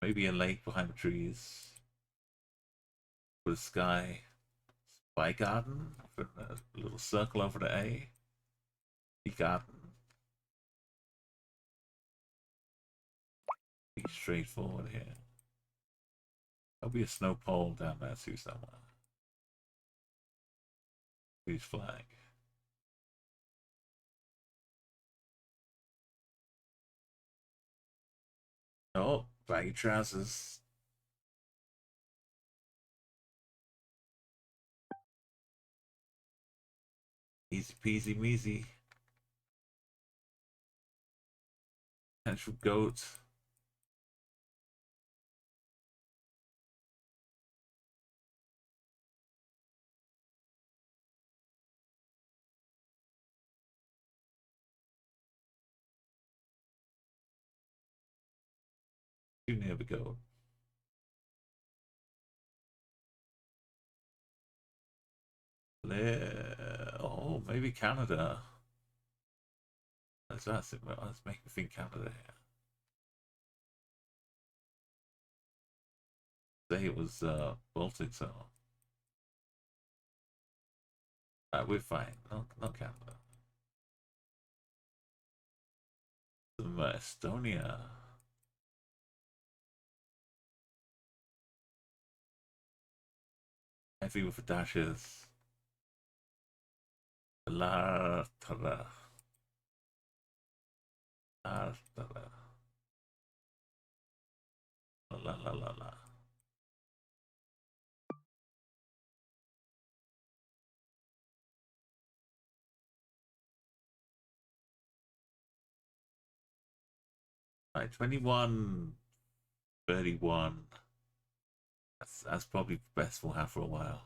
Maybe a lake behind the trees. With a sky. Spy garden. With a little circle over the A. The garden. Be straightforward here. There'll be a snow pole down there too somewhere. Please flag. Oh, baggy trousers. Easy peasy measy. Potential goat. Too near the goat. Oh, maybe Canada. Let's make me think Canada here. Say it was Baltic, so we're fine. Not Canada. Estonia. Heavy with the dashes. La Tara. La Tara. La la la la. Right, 21, 31. That's probably the best we'll have for a while.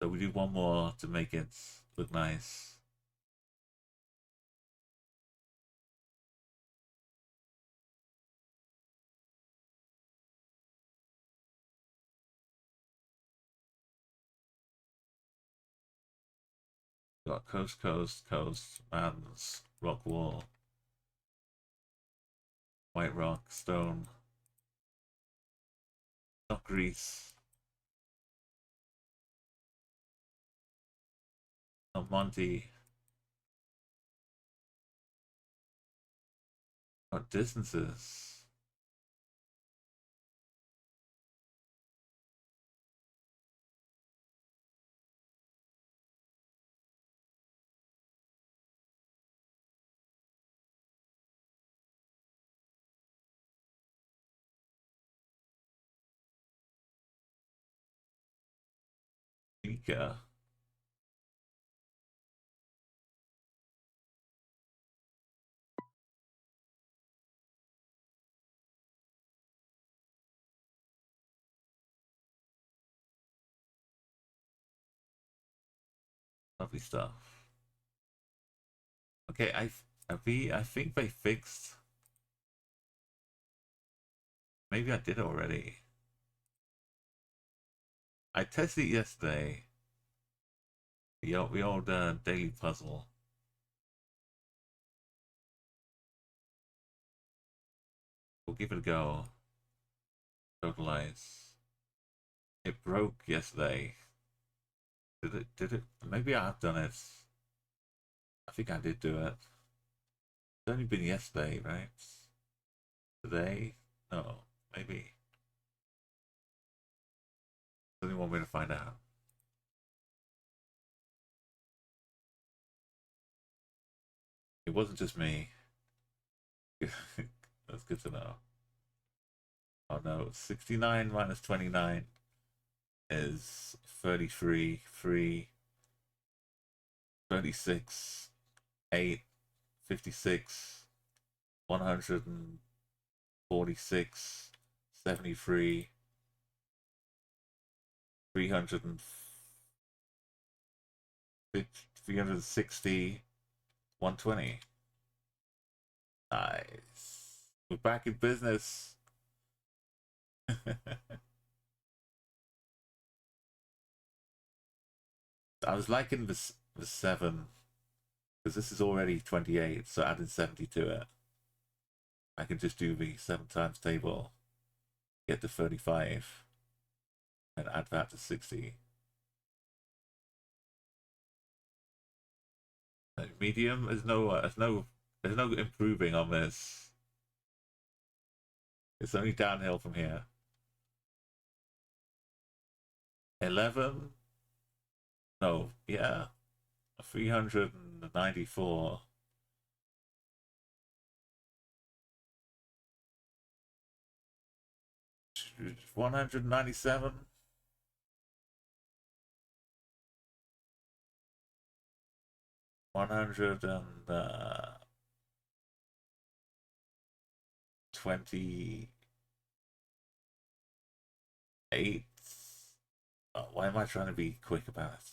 So we do one more to make it look nice. Got coast, coast, coast, mountains, rock wall, white rock, stone, not Greece, not Monty, not distances. Mika. Lovely stuff. Okay, I think they fixed. Maybe I did already. I tested it yesterday. The old daily puzzle. We'll give it a go. Totalize. It broke yesterday. Did it? Maybe I have done it. I think I did do it. It's only been yesterday, right? Today? No, maybe. Doesn't want me to find out. It wasn't just me. That's good to know. Oh no, 69 minus 29 is 33, 3, 36, 8, 56, 146, 73, 300 360, 120. Nice. We're back in business. I was liking the 7 because this is already 28, so adding 70 to it. I can just do the 7 times table, get to 35, and add that to 60. Medium, there's no improving on this. It's only downhill from here. 11? No, yeah. 394. 197. 128. Oh, why am I trying to be quick about it?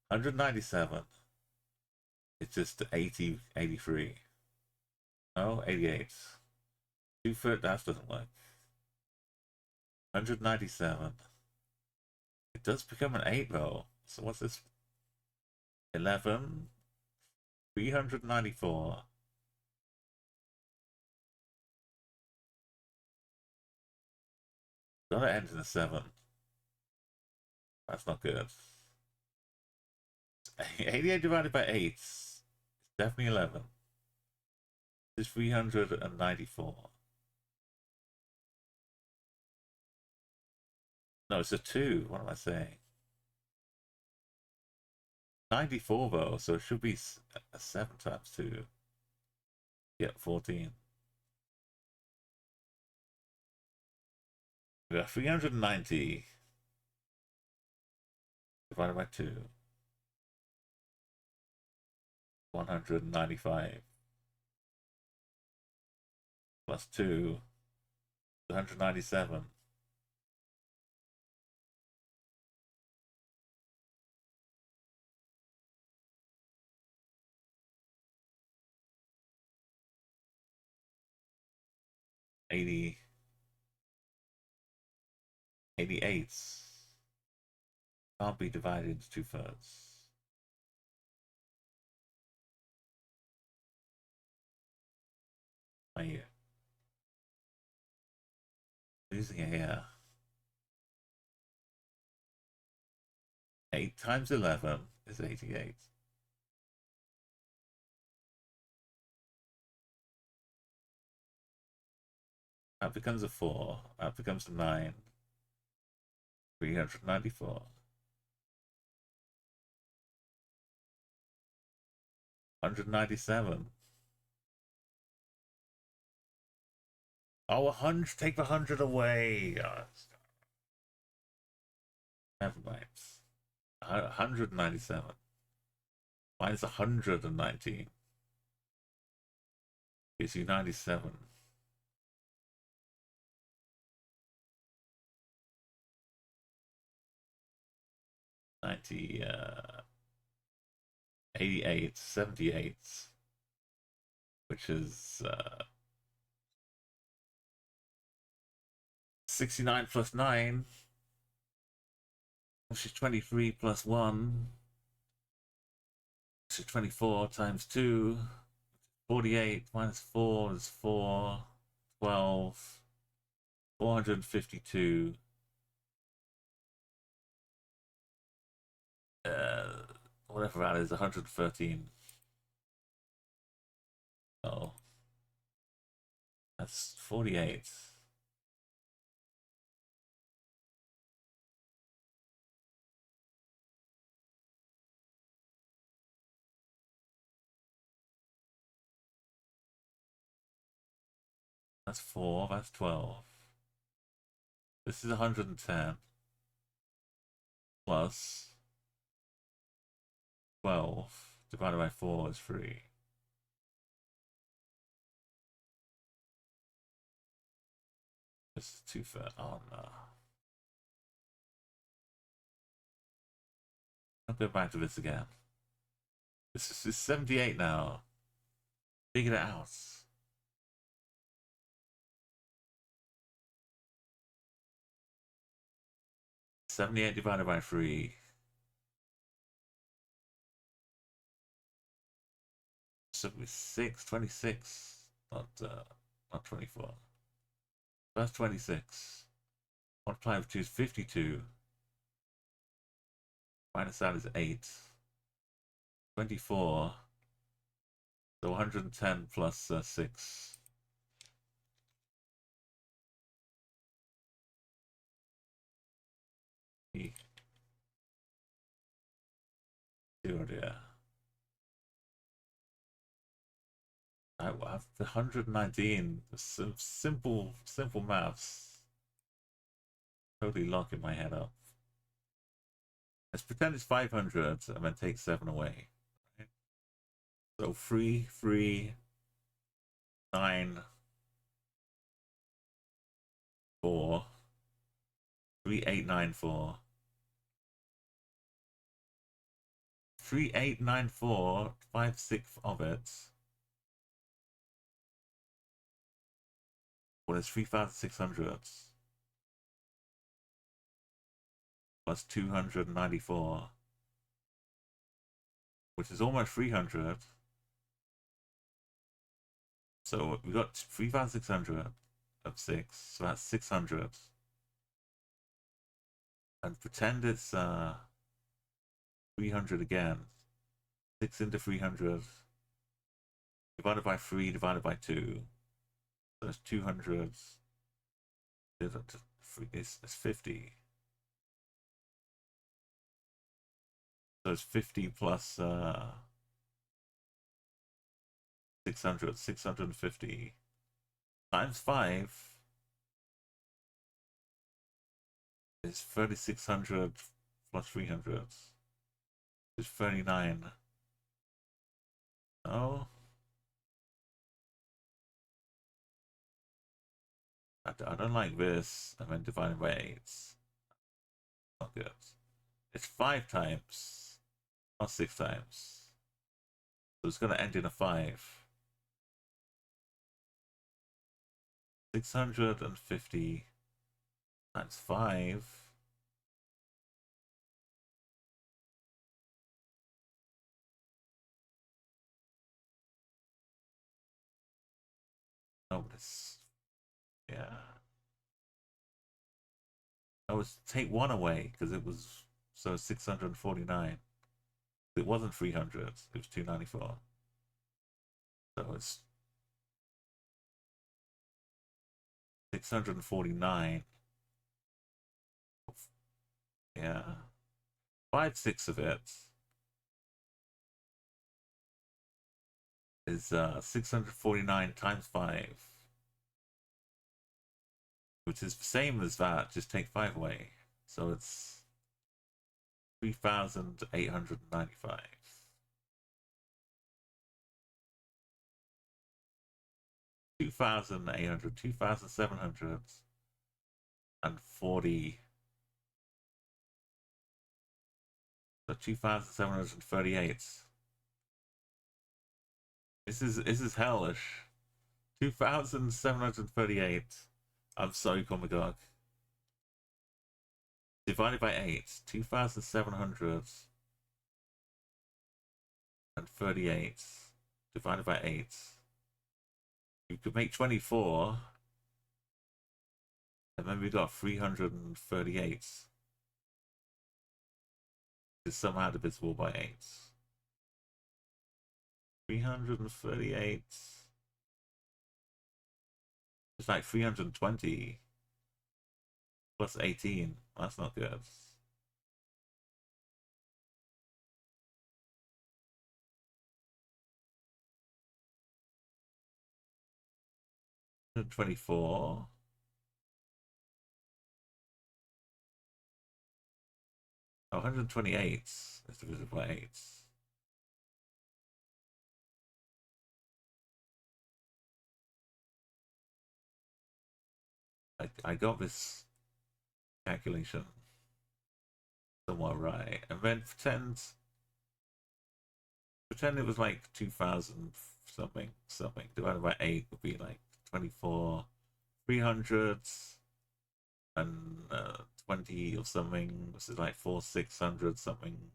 197. It's just 80, 83. No, 88. 2 foot, that doesn't work. 197. It does become an 8 though. So what's this? 11. 394. That ends in a 7. That's not good. 88 divided by 8 is definitely 11. It's 394. No, it's a 2. What am I saying? 94 though, so it should be a 7 times 2. Yeah, 14. We got 390 divided by 2. 195 plus 2, 197. $88. Can't be divided into 2/3. Right here. Losing it here. 8 times 11 is 88. That becomes a 4. That becomes a 9. 394. 197. Oh, 100. Take the 100 away. Oh, never mind. 197. Minus 119. Gives you 97. 90, 88, 78, which is 69 plus 9, which is 23 plus 1, which is 24 times 2, 48 minus 4 is 4, 12, 452. whatever that is, 113. Oh, that's 48. That's 4, that's 12. This is 110 plus 12 divided by 4 is 3. This is too far. Oh no. I'll go back to this again. This is 78 now. Figure it out. 78 divided by 3. 76, 26. Not 24. That's 26. Multiply with 2 is 52. Minus that is 8. 24. So 110 plus 6. Oh dear. I have the 119. Some simple maths. Totally locking my head up. Let's pretend it's 500 and then take 7 away. Right? So 3, 3, 9, 4, 3, 8, 9, 4. 3, 8, 9, 4, 5/6 of it. Well, it's 3,600 plus 294, which is almost 300. So we got 3,600 of 6, so that's 600. And pretend it's 300 again. 6 into 300 divided by 3 divided by 2. So that's 200. It's 50. So it's 50 plus 600, 650 times 5 is 3,600 plus 300 is 39. Oh, I don't like this. And then divided by 8. Not good. It's 5 times, not 6 times. So it's going to end in a 5. 650 times 5. Oh, this. Yeah. I was take 1 away because it was. So 649. It wasn't 300, it was 294. So it's 649. Yeah. 5/6 of it is 649 times 5, which is the same as that, just take 5 away. So it's 3,895. 2,800, 2,740. So 2,738. This is hellish. 2,738. I'm sorry, Comagog. Divided by 8. 2,738 divided by 8. You could make 24. And then we got 338. is somehow divisible by 8. 338. It's like 320 plus 18. That's not good. 124. Oh, 128 is divisible by 8. I got this calculation somewhat right. And then pretend it was like 2000 something divided by 8 would be like 24, 300 and 20 or something. This is like 600 something.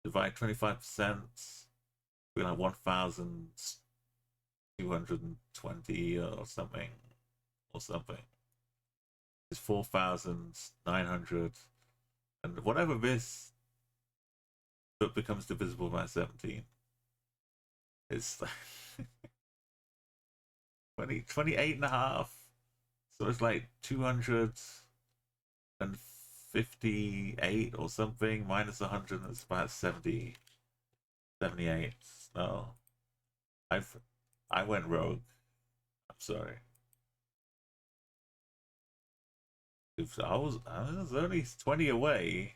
Divide 25%, be like 1,220 or something. It's 4,900, and whatever this but becomes divisible by 17. It's 28 and a half. So it's like 258 or something minus 100. It's about 70, 78. No, I went rogue. I'm sorry. If I was only 20 away.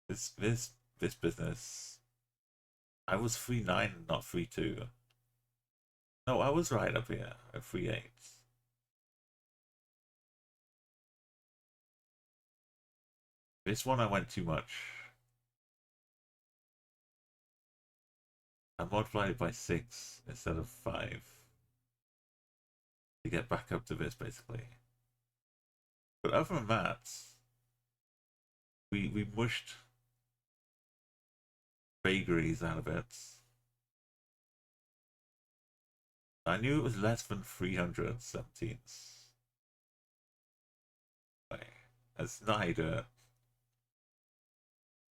This business. I was 3-9, not 3-2. No, I was right up here at 3-8. This one I went too much. I multiplied it by 6 instead of 5 to get back up to this, basically. But other than that, we mushed vagaries out of it. I knew it was less than 317ths. That's not how you do it.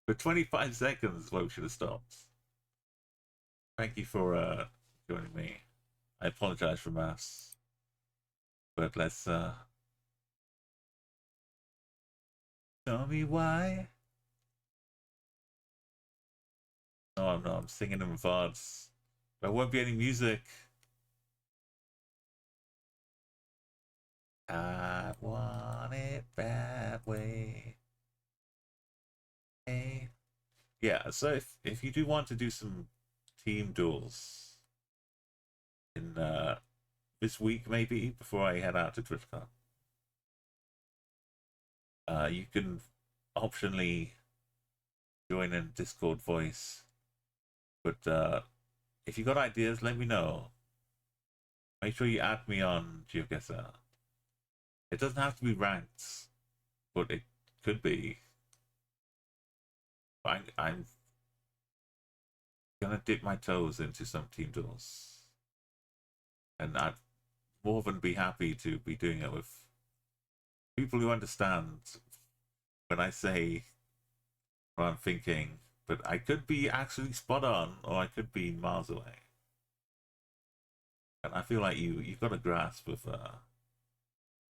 For 25 seconds, what we should have stopped. Thank you for joining me. I apologize for maths. But let's tell me why. No, I'm not. I'm singing in VODs. There won't be any music. I want it that way. Hey. Yeah, so if you do want to do some team duels in this week maybe before I head out to TwitchCon, you can optionally join in Discord voice. But if you got ideas, let me know. Make sure you add me on GeoGuessr. It doesn't have to be ranked, but it could be. I'm gonna dip my toes into some team duels, and I'd more than be happy to be doing it with people who understand when I say what I'm thinking. But I could be actually spot on, or I could be miles away. And I feel like you've got a grasp of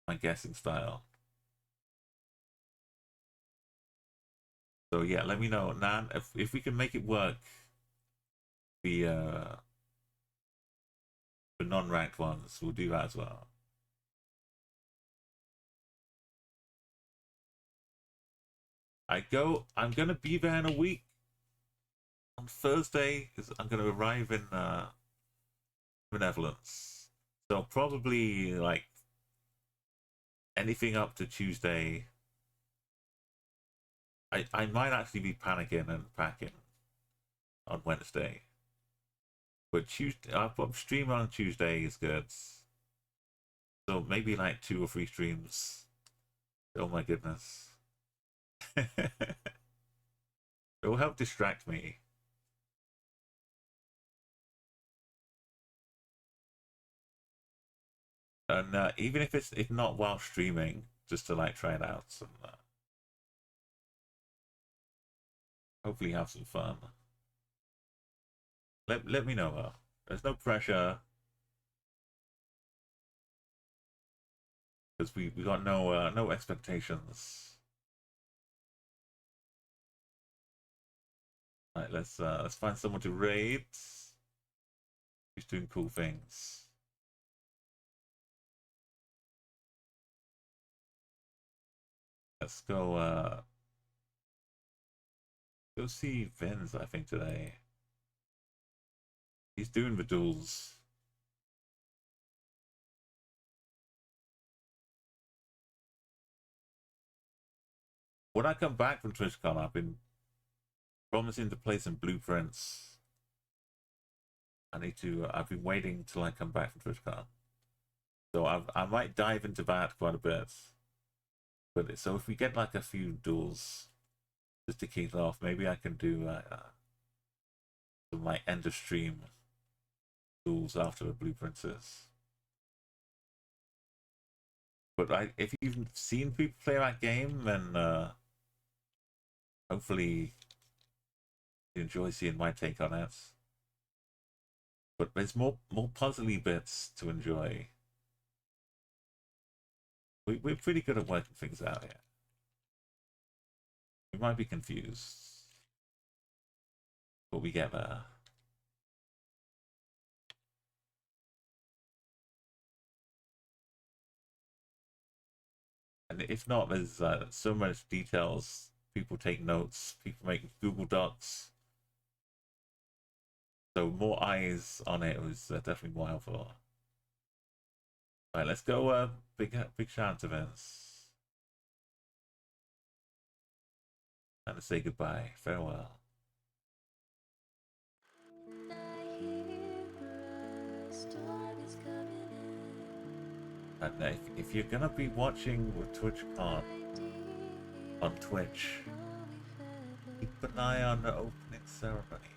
my guessing style. So yeah, let me know, Nan, if we can make it work. The non-ranked ones, we'll do that as well. I'm gonna be there in a week on Thursday because I'm gonna arrive in Benevolence. So probably like anything up to Tuesday. I might actually be panicking and packing on Wednesday. But Tuesday, I'll stream on Tuesday is good. So maybe like 2 or 3 streams. Oh my goodness. It will help distract me. And even if not while streaming, just to like try it out. hopefully have some fun. Let me know though. There's no pressure. Because we got no expectations. Alright, let's find someone to raid. Who's doing cool things. Let's go see Vince, I think, today. He's doing the duels. When I come back from TwitchCon, I've been promising to play some blueprints. I've been waiting till I come back from TwitchCon. So I might dive into that quite a bit. But so if we get like a few duels just to kick it off, maybe I can do my end of stream duels after the blueprints is. But if you've seen people play that game, then hopefully you enjoy seeing my take on it. But there's more puzzly bits to enjoy. We're pretty good at working things out here. We might be confused, but we get there. And if not, there's so much details. People take notes. People make Google Docs. So more eyes on it was definitely more helpful. Alright, let's go. Big shout out to Vince. And to say goodbye. Farewell. And if you're gonna be watching with TwitchCon on Twitch, keep an eye on the opening ceremony.